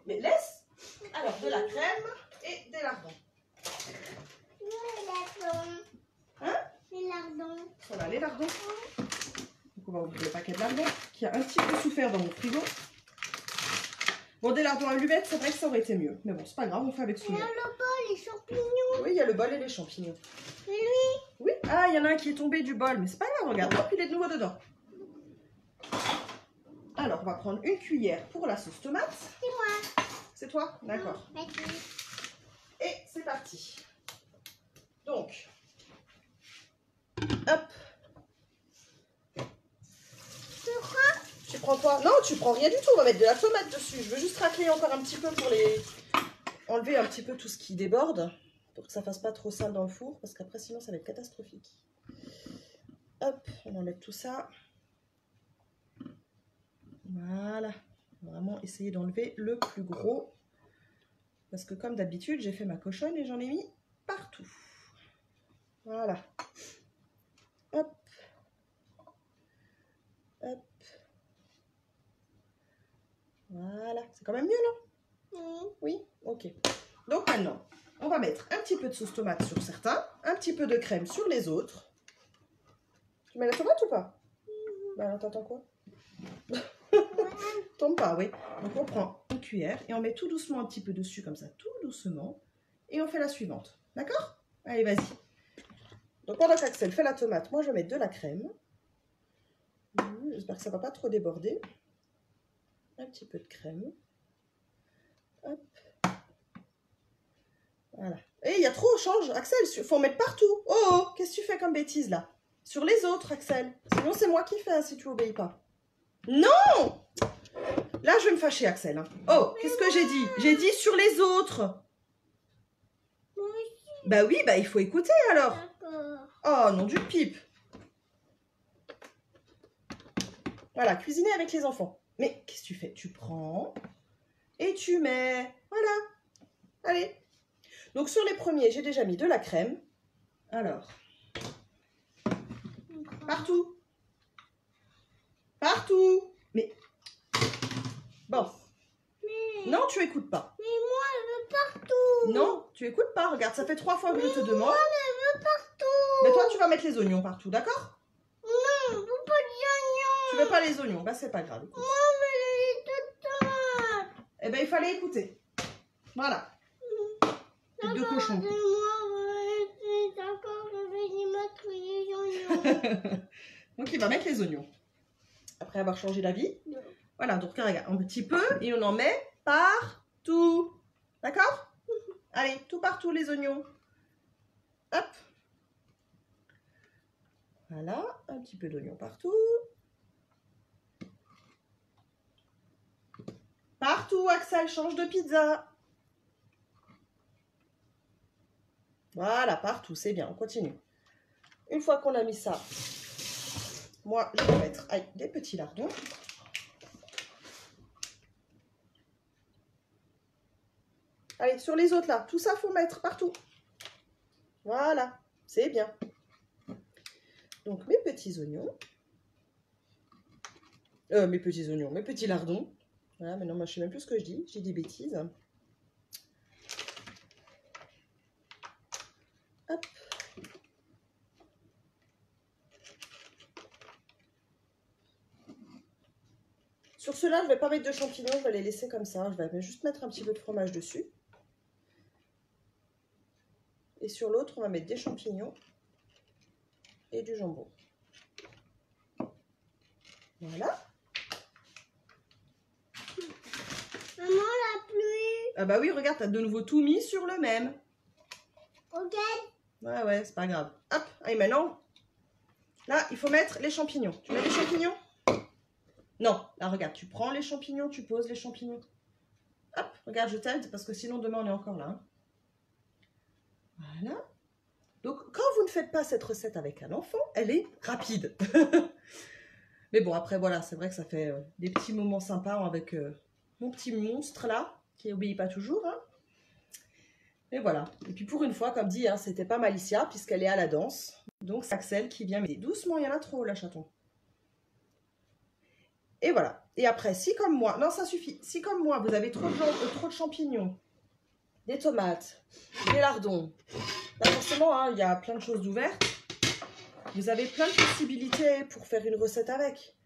Mais laisse. Alors, de la crème et des lardons. Les lardons. Hein? Les lardons. Voilà, les lardons. Donc, on va ouvrir le paquet de lardons qui a un petit peu souffert dans mon frigo. Bon, des lardons à allumettes, c'est vrai que ça aurait été mieux. Mais bon, c'est pas grave, on fait avec Il y a celui-là. le bol, les champignons. Oui, il y a le bol et les champignons. Et lui? Oui. Ah, il y en a un qui est tombé du bol, mais c'est pas grave, regarde. Hop, il est de nouveau dedans. Alors, on va prendre une cuillère pour la sauce tomate. C'est moi. C'est toi? D'accord. Vas-y. Et c'est parti. Donc, hop. Tu crois? Tu prends quoi? Non, tu prends rien du tout. On va mettre de la tomate dessus. Je veux juste racler encore un petit peu pour les... enlever un petit peu tout ce qui déborde. pour que ça fasse pas trop sale dans le four, parce qu'après sinon ça va être catastrophique. Hop, on enlève tout ça. Voilà, vraiment essayer d'enlever le plus gros. Parce que comme d'habitude, j'ai fait ma cochonne et j'en ai mis partout. Voilà. Hop. Hop. Voilà. C'est quand même mieux, non? Oui, ok. Donc maintenant, on va mettre un petit peu de sauce tomate sur certains, un petit peu de crème sur les autres. Tu mets la tomate ou pas? Bah alors t'attends quoi? Tombe pas, oui. Donc on prend une cuillère et on met tout doucement un petit peu dessus, comme ça, tout doucement. Et on fait la suivante. D'accord? Allez, vas-y. Donc pendant qu'Axel fait la tomate, moi je vais mettre de la crème. J'espère que ça ne va pas trop déborder. Un petit peu de crème. Hop. Voilà. Et il y a trop, change, Axel, il faut en mettre partout. Oh, oh, qu'est-ce que tu fais comme bêtise là? Sur les autres, Axel. Sinon c'est moi qui fais hein, si tu obéis pas. Non! Là, je vais me fâcher, Axel. Hein. Oh, qu'est-ce que j'ai dit? J'ai dit sur les autres. Bah oui, bah il faut écouter alors. Oh, non du pipe. Voilà, cuisiner avec les enfants. Mais qu'est-ce que tu fais? Tu prends et tu mets. Voilà. Allez. Donc sur les premiers, j'ai déjà mis de la crème. Alors. Partout. Partout. Mais. Bon. Non, tu écoutes pas. Mais moi, je veux partout. Non, tu écoutes pas. Regarde, ça fait 3 fois que je te demande. Moi, je veux partout. Mais toi, tu vas mettre les oignons partout, d'accord? Non, je veux pas d'oignons. Tu veux pas les oignons? Bah, c'est pas grave. Écoute. Moi, je veux les tomates. Eh ben, il fallait écouter. Voilà. Tête de cochon. Moi, d'accord, je vais y mettre les oignons. Donc, il va mettre les oignons. Après avoir changé d'avis. Non. Voilà, donc regarde, un petit peu et on en met partout. D'accord? Allez, tout partout les oignons. Hop. Voilà, un petit peu d'oignon partout. Partout, Axel, change de pizza. Voilà, partout, c'est bien, on continue. Une fois qu'on a mis ça, moi, je vais mettre des petits lardons. Allez, sur les autres là, tout ça, faut mettre partout. Voilà, c'est bien. Donc, mes petits oignons. Mes petits lardons. Voilà, maintenant, moi, je sais même plus ce que je dis. J'ai des bêtises. Hop. Sur ceux-là, je ne vais pas mettre de champignons, je vais les laisser comme ça. Je vais juste mettre un petit peu de fromage dessus. Et sur l'autre, on va mettre des champignons et du jambon. Voilà. Maman, la pluie. Ah bah oui, regarde, tu as de nouveau tout mis sur le même. Ok. Ouais, c'est pas grave. Hop, allez, maintenant, là, il faut mettre les champignons. Tu mets les champignons? Non, là, regarde, tu prends les champignons, tu poses les champignons. Hop, regarde, je t'aide, parce que sinon, demain, on est encore là. Hein. Voilà. Donc, quand vous ne faites pas cette recette avec un enfant, elle est rapide. Mais bon, après, voilà, c'est vrai que ça fait des petits moments sympas avec mon petit monstre, là, qui obéit pas toujours. Hein. Et voilà. Et puis, pour une fois, comme dit, hein, c'était pas Malicia, puisqu'elle est à la danse. Donc, c'est Axel qui vient m'aider. Doucement, il y en a trop, là, chaton. Et voilà. Et après, si comme moi... Non, ça suffit. Si comme moi, vous avez trop de champignons, des tomates, des lardons... Là, forcément, hein, il y a plein de choses ouvertes. Vous avez plein de possibilités pour faire une recette avec.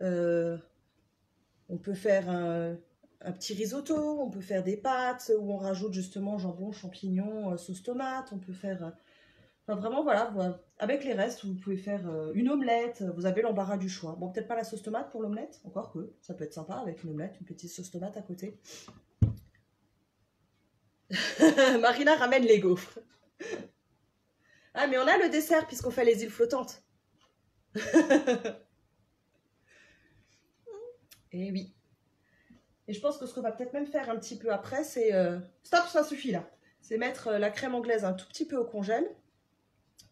On peut faire un petit risotto, on peut faire des pâtes où on rajoute justement jambon, champignons, sauce tomate. On peut faire... Enfin, vraiment, voilà. Avec les restes, vous pouvez faire une omelette. Vous avez l'embarras du choix. Bon, peut-être pas la sauce tomate pour l'omelette. Encore que ça peut être sympa avec une omelette, une petite sauce tomate à côté. Marina ramène les gaufres. Ah, mais on a le dessert puisqu'on fait les îles flottantes. Et oui. Et je pense que ce qu'on va peut-être même faire un petit peu après, c'est... Stop, ça suffit là. c'est mettre la crème anglaise un tout petit peu au congèle.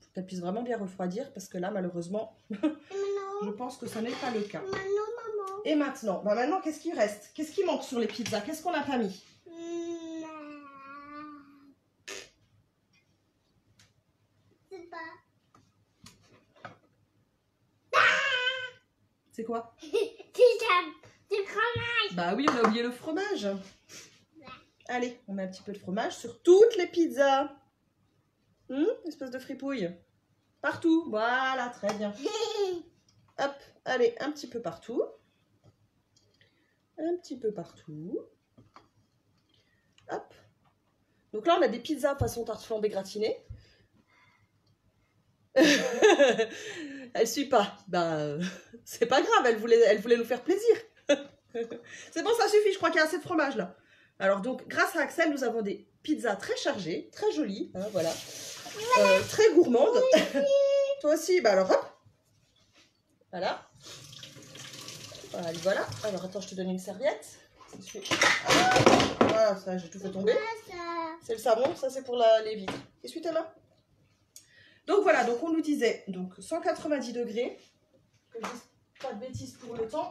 Pour qu'elle puisse vraiment bien refroidir. Parce que là, malheureusement, je pense que ce n'est pas le cas. Maman. Et maintenant, bah maintenant qu'est-ce qu'il reste? Qu'est-ce qui manque sur les pizzas? Qu'est-ce qu'on n'a pas mis? C'est pas. C'est quoi? Du fromage. Bah oui, on a oublié le fromage. Allez, on met un petit peu de fromage sur toutes les pizzas. Espèce de fripouille. Partout. Voilà, très bien. Hop, allez, un petit peu partout. Un petit peu partout. Hop. Donc là, on a des pizzas façon tarte flambée gratinée. Elle suit pas. Bah, c'est pas grave, elle voulait nous faire plaisir. C'est bon, ça suffit, je crois qu'il y a assez de fromage là. Alors donc, grâce à Axel, nous avons des pizzas très chargées, très jolies, hein, voilà. Très gourmandes. Toi aussi, bah alors hop. Voilà. Voilà. Alors attends, je te donne une serviette. Voilà, ça, j'ai tout fait tomber. C'est le savon, ça c'est pour les vitres. Essuie tes mains. Donc voilà, donc on nous disait donc 190 degrés. Que je dise pas de bêtises pour le temps.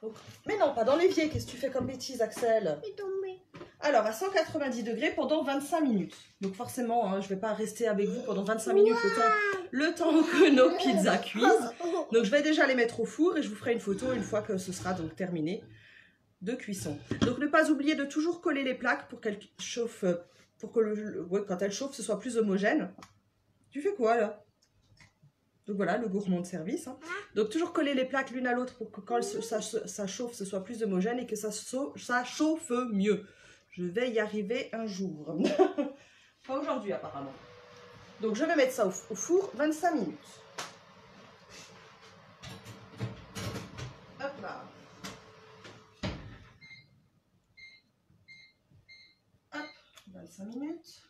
Donc, mais non, pas dans l'évier. Qu'est-ce que tu fais comme bêtise, Axel? C'est tombé. Alors, à 190 degrés pendant 25 minutes. Donc forcément, hein, je ne vais pas rester avec vous pendant 25 minutes le temps que nos pizzas cuisent. Donc je vais déjà les mettre au four et je vous ferai une photo une fois que ce sera donc terminé de cuisson. Donc ne pas oublier de toujours coller les plaques pour qu'elles chauffent, pour que quand elles chauffent, ce soit plus homogène. Tu fais quoi là? Donc voilà, le gourmand de service. Hein. Donc toujours coller les plaques l'une à l'autre pour que quand ça chauffe, ce soit plus homogène et que ça chauffe mieux. Je vais y arriver un jour. Pas aujourd'hui apparemment. Donc je vais mettre ça au four 25 minutes. Hop là. Hop, 25 minutes.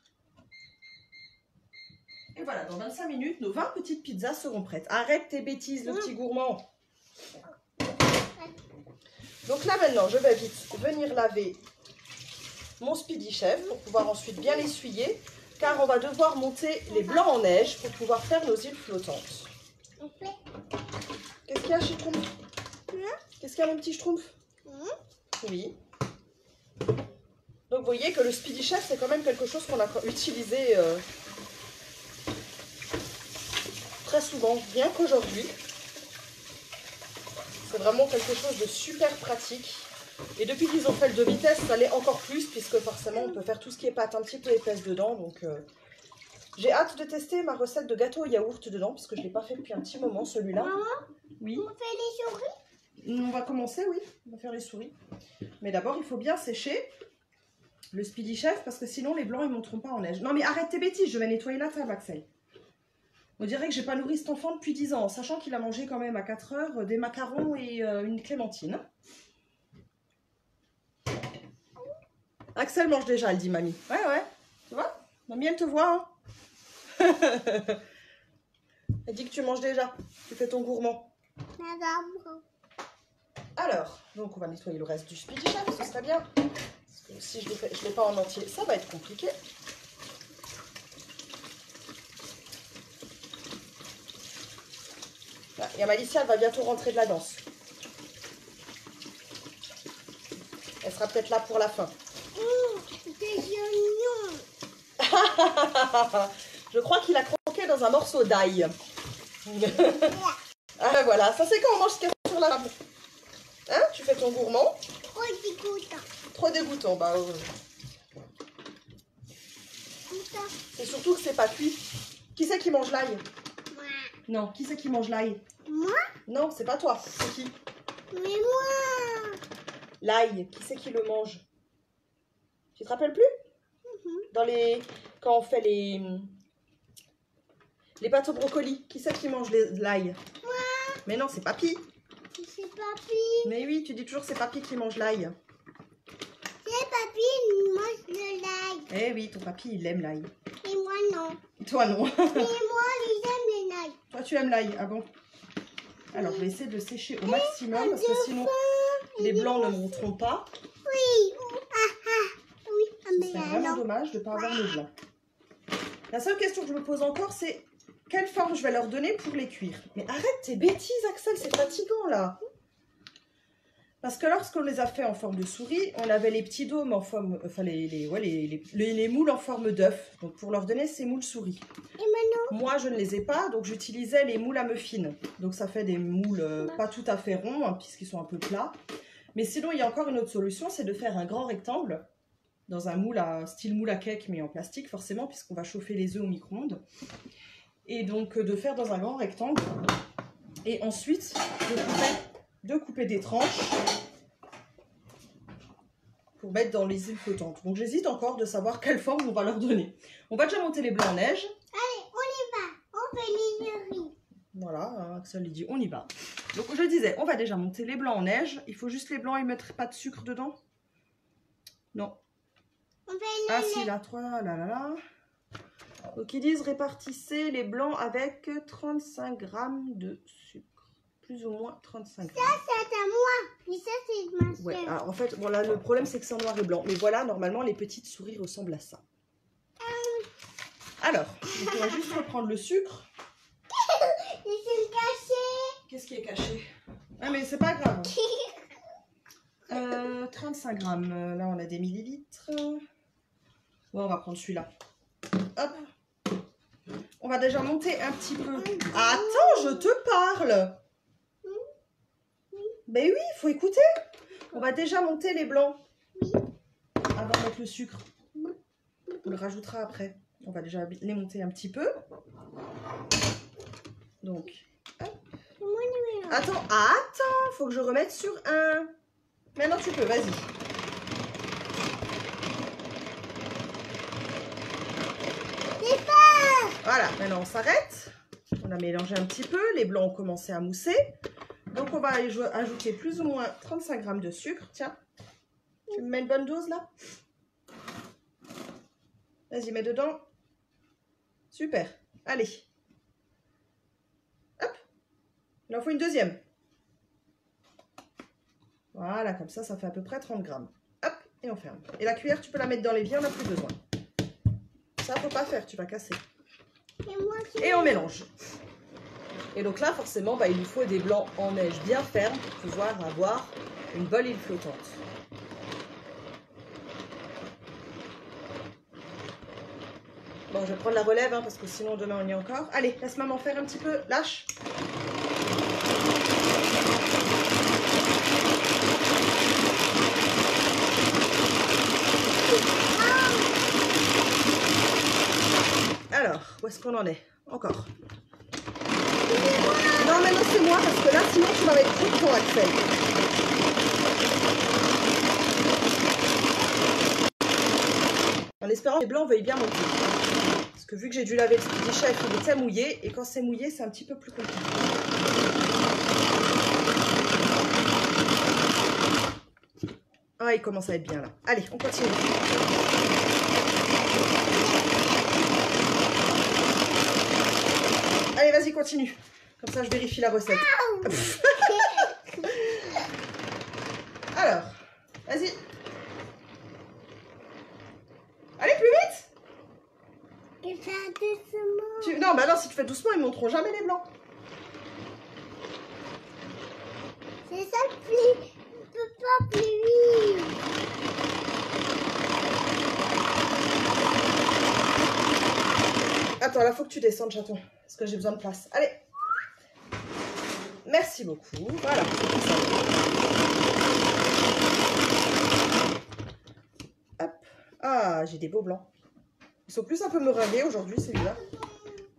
Et voilà, dans 25 minutes, nos 20 petites pizzas seront prêtes. Arrête tes bêtises, le petit gourmand. Donc là maintenant, je vais vite venir laver mon Speedy Chef pour pouvoir ensuite bien l'essuyer. Car on va devoir monter les blancs en neige pour pouvoir faire nos îles flottantes. Qu'est-ce qu'il y a chez Schtroumpf? Qu'est-ce qu'il y a mon petit Schtroumpf? Oui. Donc vous voyez que le Speedy Chef, c'est quand même quelque chose qu'on a utilisé... très souvent, bien qu'aujourd'hui. C'est vraiment quelque chose de super pratique. Et depuis qu'ils ont fait le 2 vitesses, ça l'est encore plus, puisque forcément on peut faire tout ce qui est pâte un petit peu épaisse dedans. Donc j'ai hâte de tester ma recette de gâteau au yaourt dedans, parce que je ne l'ai pas fait depuis un petit moment celui-là. Oui. On fait les souris? On va commencer, oui. On va faire les souris. Mais d'abord, il faut bien sécher le Speedy Chef, parce que sinon les blancs ils ne monteront pas en neige. Non mais arrête tes bêtises, je vais nettoyer la table, Axel. On dirait que j'ai pas nourri cet enfant depuis 10 ans, sachant qu'il a mangé quand même à 4 heures des macarons et une clémentine. Axel mange déjà, elle dit mamie. Ouais, tu vois? Mamie, elle te voit. Hein. Elle dit que tu manges déjà, tu fais ton gourmand. Alors, donc on va nettoyer le reste du Speedy Chef, ce serait bien. Parce que si je ne l'ai pas en entier, ça va être compliqué. Il y a Malicia, elle va bientôt rentrer de la danse. Elle sera peut-être là pour la fin. Des oignons. Je crois qu'il a croqué dans un morceau d'ail. Ah voilà, ça c'est quand on mange ce qu'il y a sur la table. Hein, tu fais ton gourmand. Trop dégoûtant. Trop dégoûtant, bah c'est surtout que c'est pas cuit. Qui c'est qui mange l'ail? Moi. Non, qui c'est qui mange l'ail? Moi? Non, c'est pas toi, c'est qui? Mais moi. L'ail, qui c'est qui le mange? Tu te rappelles plus? Dans les... Quand on fait les pâtes au brocoli, qui c'est qui mange l'ail? Moi. Mais non, c'est papy. C'est papy. Mais oui, tu dis toujours c'est papy qui mange l'ail. C'est papy, il mange de l'ail. Eh oui, ton papy, il aime l'ail. Et moi, non. Toi, non. Et moi, j'aime les l'ail. Toi, tu aimes l'ail, ah bon? Alors, je vais essayer de le sécher au maximum, parce que sinon, les blancs ne monteront pas. Oui. Oui, un Ce serait vraiment dommage de ne pas avoir le blanc. La seule question que je me pose encore, c'est quelle forme je vais leur donner pour les cuire. Mais arrête tes bêtises, Axel, c'est fatigant là. Parce que lorsqu'on les a fait en forme de souris, on avait les petits dômes en forme, enfin les moules en forme d'œuf. Donc pour leur donner ces moules souris. Et maintenant? Moi, je ne les ai pas, donc j'utilisais les moules à muffins. Donc ça fait des moules pas tout à fait ronds, hein, puisqu'ils sont un peu plats. Mais sinon, il y a encore une autre solution, c'est de faire un grand rectangle dans un moule style moule à cake, mais en plastique forcément, puisqu'on va chauffer les œufs au micro-ondes. Et donc de faire dans un grand rectangle. Et ensuite, de couper des tranches pour mettre dans les îles flottantes. Donc j'hésite encore de savoir quelle forme on va leur donner. On va déjà monter les blancs en neige. Allez, on y va. On fait l'inerie. Voilà, Axel lui dit on y va. Donc je disais, on va déjà monter les blancs en neige. Il faut juste les blancs et mettre pas de sucre dedans. Non. On fait Ah si, là, 3, là. Donc ils disent répartissez les blancs avec 35 grammes de sucre. Plus ou moins 35 grammes. Ça, c'est à moi. Mais ça, c'est ma soeur. Ouais, alors, en fait, bon là, le problème c'est que c'est en noir et blanc. Mais voilà, normalement, les petites souris ressemblent à ça. Alors, on va juste reprendre le sucre. Ils sont cachés. Qu'est-ce qui est caché? Ah, mais c'est pas grave. 35 grammes. Là, on a des millilitres. Ouais, on va prendre celui-là. Hop. On va déjà monter un petit peu. Attends, je te parle. Ben oui, il faut écouter. On va déjà monter les blancs. Avant de mettre le sucre. On le rajoutera après. On va déjà les monter un petit peu. Donc, hop. Attends, faut que je remette sur un. Maintenant tu peux, vas-y. Voilà, maintenant on s'arrête. On a mélangé un petit peu. Les blancs ont commencé à mousser. Donc on va ajouter plus ou moins 35 grammes de sucre. Tiens, tu me mets une bonne dose là? Vas-y, mets dedans. Super, allez. Hop, il en faut une deuxième. Voilà, comme ça fait à peu près 30 grammes. Hop, et on ferme. Et la cuillère, tu peux la mettre dans l'évier, on n'a plus besoin. Ça, faut pas faire, tu vas casser. Et on mélange. Et donc là, forcément, il nous faut des blancs en neige bien fermes pour pouvoir avoir une bonne île flottante. Bon, je vais prendre la relève, hein, parce que sinon demain on y est encore. Allez, laisse maman faire un petit peu. Lâche. Alors, où est-ce qu'on en est? Encore. Non, maintenant c'est moi, parce que là, sinon tu vas mettre trop de temps, Axel. En espérant que les blancs veuillent bien monter. Parce que vu que j'ai dû laver le petit chef, il était mouillé. Et quand c'est mouillé, c'est un petit peu plus compliqué. Ah, il commence à être bien là. Allez, on continue. Allez, vas-y, continue. Comme ça, je vérifie la recette. Alors, vas-y. Allez, plus vite. Et faire doucement. Non, bah non, si tu fais doucement, ils ne monteront jamais les blancs. C'est ça le plus... On peut pas plus vite. Attends, là, faut que tu descendes, chaton. Parce que j'ai besoin de place. Allez. Merci beaucoup. Voilà. Hop. Ah, j'ai des beaux blancs. Ils sont plus un peu meringués aujourd'hui, celui-là.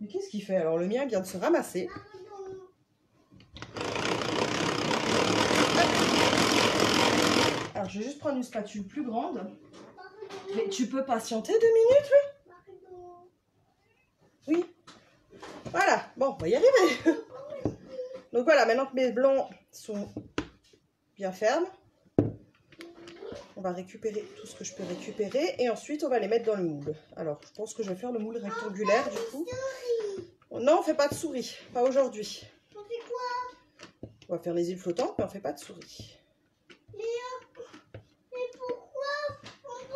Mais qu'est-ce qu'il fait? Alors, le mien vient de se ramasser. Alors, je vais juste prendre une spatule plus grande. Mais tu peux patienter 2 minutes, oui? Oui. Voilà. Bon, on va y arriver. Donc voilà, maintenant que mes blancs sont bien fermes, on va récupérer tout ce que je peux récupérer et ensuite on va les mettre dans le moule. Alors, je pense que je vais faire le moule rectangulaire du coup. Non, on fait pas de souris, pas aujourd'hui. On fait quoi? On va faire les îles flottantes, mais on fait pas de souris. Mais pourquoi on peut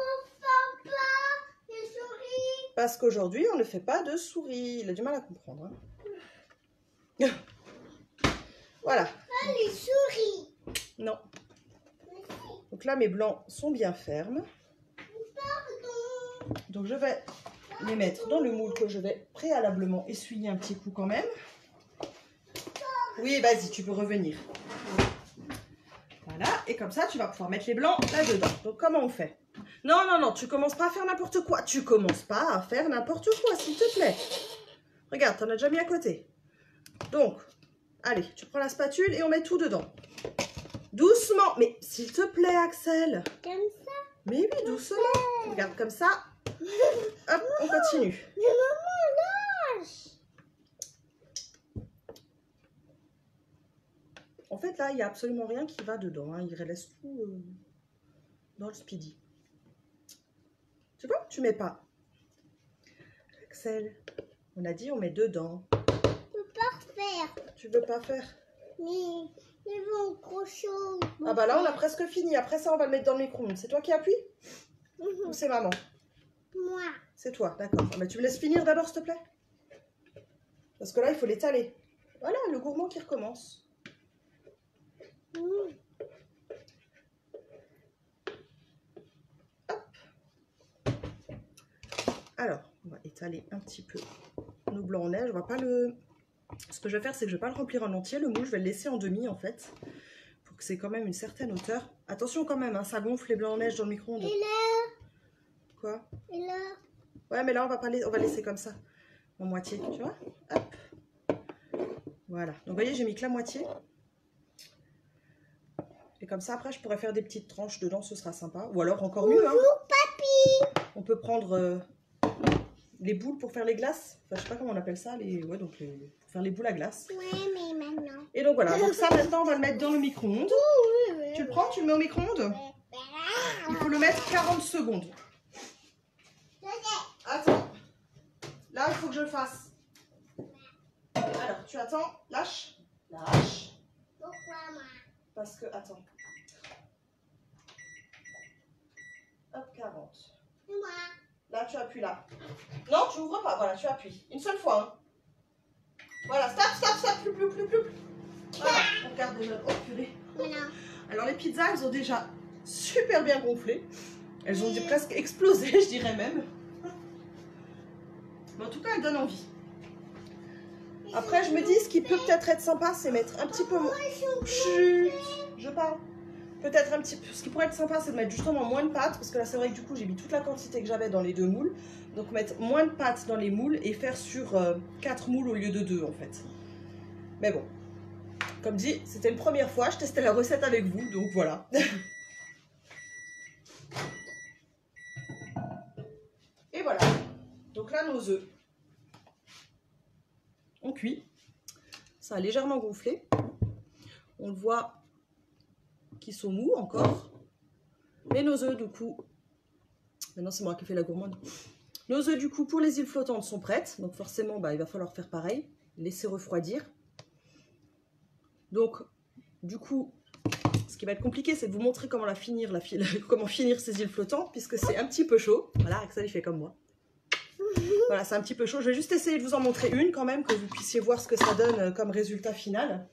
faire Parce qu'aujourd'hui, on ne fait pas de souris. Il a du mal à comprendre. Hein. Voilà. Ah, les souris. Non. Donc là, mes blancs sont bien fermes. Pardon. Donc je vais les mettre dans le moule que je vais préalablement essuyer un petit coup quand même. Oui, vas-y, tu peux revenir. Voilà, et comme ça, tu vas pouvoir mettre les blancs là-dedans. Donc comment on fait? Non, non, non, tu commences pas à faire n'importe quoi. Tu commences pas à faire n'importe quoi, s'il te plaît. Regarde, t'en as déjà mis à côté. Donc, allez, tu prends la spatule et on met tout dedans. Doucement. Mais s'il te plaît, Axel. Comme ça. Mais oui, doucement. Regarde, comme ça. Hop, on continue. Mais maman, lâche. En fait, là, il n'y a absolument rien qui va dedans. Hein. Il laisse tout dans le speedy. Tu vois, tu mets pas. Axel, on a dit on met dedans. Je peux pas faire. Tu veux pas faire? Mais ils vont trop chaud. Ah bah là, on a presque fini. Après ça, on va le mettre dans le micro-ondes. C'est toi qui appuies? Ou c'est maman? Moi. C'est toi, d'accord. Ah bah, tu me laisses finir d'abord, s'il te plaît? Parce que là, il faut l'étaler. Voilà, le gourmand qui recommence. Hop. Alors, on va étaler un petit peu nos blancs en neige. On va pas le... Ce que je vais faire, c'est que je vais pas le remplir en entier. Le moule, je vais le laisser en demi, en fait. Pour que c'est quand même une certaine hauteur. Attention quand même, hein, ça gonfle les blancs en neige dans le micro-ondes. Et là? Quoi? Et là? Ouais, mais là, on va laisser comme ça. En moitié, tu vois? Hop. Voilà. Donc, vous voyez, j'ai mis que la moitié. Et comme ça, après, je pourrais faire des petites tranches dedans, ce sera sympa. Ou alors, encore mieux, hein. Bonjour, papy. On peut prendre les boules pour faire les glaces. Enfin, je sais pas comment on appelle ça. Ouais, donc pour faire les boules à glace. Ouais, mais maintenant. Et donc, voilà. Donc, ça, maintenant, on va le mettre dans le micro-ondes. Tu le prends, tu le mets au micro-ondes. Il faut le mettre 40 secondes. Attends. Là, il faut que je le fasse. Alors, tu attends. Lâche. Lâche. Pourquoi, moi? Parce que, attends. Hop, 40. Moi. Là, tu appuies là. Non, tu ouvres pas. Voilà, tu appuies. Une seule fois. Hein. Voilà, stop, stop, stop. Plus. Voilà, on regarde déjà. Oh, purée. Voilà. Alors, les pizzas, elles ont déjà super bien gonflé. Elles ont presque explosé, je dirais même. Mais en tout cas, elles donnent envie. Après, je me dis, ce qui peut peut-être être sympa, c'est mettre un petit peu moins. Chut, je parle. Peut-être un petit peu. Ce qui pourrait être sympa, c'est de mettre justement moins de pâte. Parce que là, c'est vrai que du coup, j'ai mis toute la quantité que j'avais dans les 2 moules. Donc, mettre moins de pâte dans les moules et faire sur 4 moules au lieu de 2 en fait. Mais bon. Comme dit, c'était une première fois. Je testais la recette avec vous. Donc, voilà. Et voilà. Donc là, nos œufs ont cuit. Ça a légèrement gonflé. On le voit qu'ils sont mous encore. Mais nos œufs, du coup... Maintenant, c'est moi qui fais la gourmande. Nos œufs, du coup, pour les îles flottantes sont prêtes. Donc forcément, bah, il va falloir faire pareil. Laisser refroidir. Donc, du coup, ce qui va être compliqué, c'est de vous montrer comment comment finir ces îles flottantes, puisque c'est un petit peu chaud. Voilà, Axel, il fait comme moi. Voilà, c'est un petit peu chaud. Je vais juste essayer de vous en montrer une quand même, que vous puissiez voir ce que ça donne comme résultat final.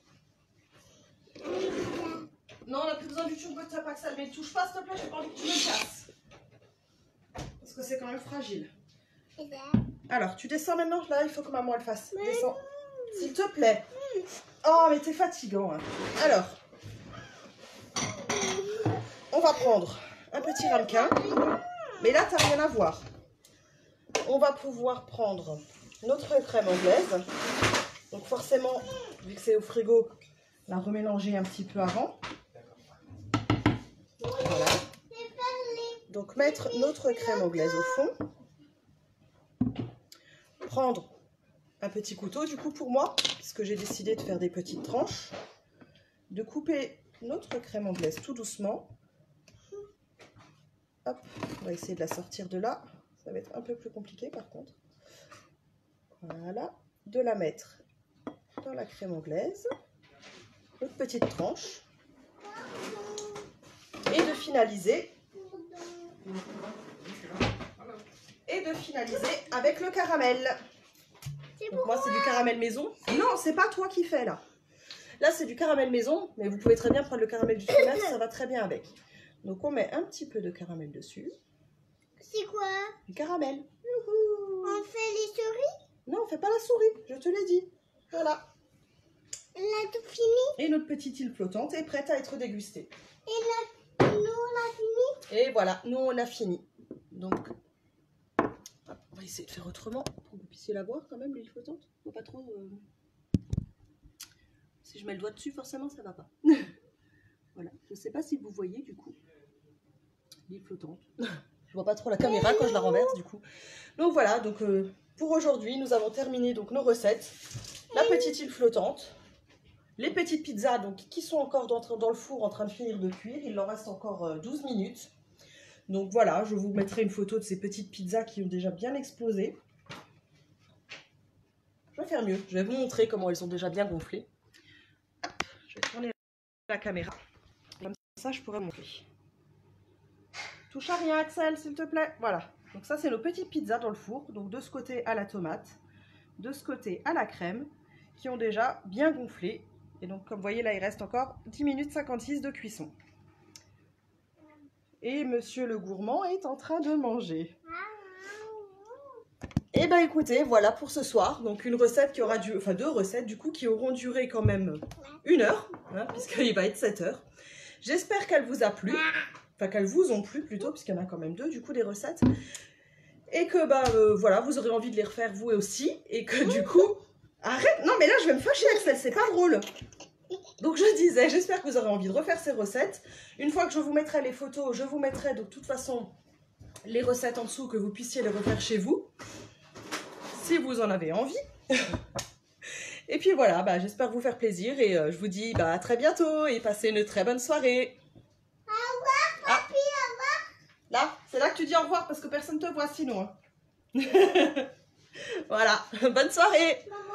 Non, on n'a plus besoin du tout de pas que ça, mais touche pas, s'il te plaît, j'ai pas envie que tu me casses. Parce que c'est quand même fragile. Alors, tu descends maintenant. Là, il faut que maman le fasse. Descends. S'il te plaît. Oh, mais t'es fatigant. Hein. Alors, on va prendre un petit ramequin. Mais là, t'as rien à voir. On va pouvoir prendre notre crème anglaise. Donc forcément, vu que c'est au frigo, la remélanger un petit peu avant. Voilà. Donc mettre notre crème anglaise au fond. Prendre un petit couteau du coup pour moi, puisque j'ai décidé de faire des petites tranches. De couper notre crème anglaise tout doucement. Hop, on va essayer de la sortir de là. Ça va être un peu plus compliqué par contre. Voilà, de la mettre dans la crème anglaise. Une petite tranche. Et de finaliser. de finaliser avec le caramel. C'est Donc pour moi, c'est du caramel maison. Non, c'est pas toi qui fais là. Là, c'est du caramel maison, mais vous pouvez très bien prendre le caramel du commerce, ça va très bien avec. Donc on met un petit peu de caramel dessus. C'est quoi? Du caramel. Youhou. On fait les souris? Non, on fait pas la souris, je te l'ai dit. Voilà. On a tout fini? Et notre petite île flottante est prête à être dégustée. Et nous, on a fini? Et voilà, nous on a fini. Donc, hop, on va essayer de faire autrement pour que vous puissiez la voir quand même, l'île flottante. Faut pas trop... Si je mets le doigt dessus, forcément ça va pas. Voilà, je sais pas si vous voyez du coup l'île flottante. Je vois pas trop la caméra quand je la renverse du coup. Donc voilà, donc pour aujourd'hui, nous avons terminé donc nos recettes. La petite île flottante, les petites pizzas donc qui sont encore dans le four en train de finir de cuire. Il en reste encore 12 minutes. Donc voilà, je vous mettrai une photo de ces petites pizzas qui ont déjà bien explosé. Je vais faire mieux, je vais vous montrer comment elles sont déjà bien gonflées. Hop, je vais tourner la caméra. Comme ça, je pourrais montrer. Touche à rien, Axel, s'il te plaît. Voilà. Donc ça, c'est nos petites pizzas dans le four. Donc de ce côté à la tomate, de ce côté à la crème, qui ont déjà bien gonflé. Et donc, comme vous voyez, là, il reste encore 10 minutes 56 de cuisson. Et monsieur le gourmand est en train de manger. Et ben écoutez, voilà pour ce soir. Donc une recette qui aura dû, enfin 2 recettes du coup qui auront duré quand même 1 heure, hein, puisqu'il va être 7 heures. J'espère qu'elles vous a plu, enfin qu'elles vous ont plu plutôt, puisqu'il y en a quand même 2 du coup des recettes. Et que voilà, vous aurez envie de les refaire vous aussi, et que du coup, arrête, non mais là je vais me fâcher Axel, c'est pas drôle. Donc je disais, j'espère que vous aurez envie de refaire ces recettes. Une fois que je vous mettrai les photos, je vous mettrai de toute façon les recettes en dessous, que vous puissiez les refaire chez vous, si vous en avez envie. Et puis voilà, j'espère vous faire plaisir et je vous dis à très bientôt et passez une très bonne soirée. Au revoir, papy, au revoir. Là, c'est là que tu dis au revoir parce que personne ne te voit sinon. Voilà, bonne soirée. Maman,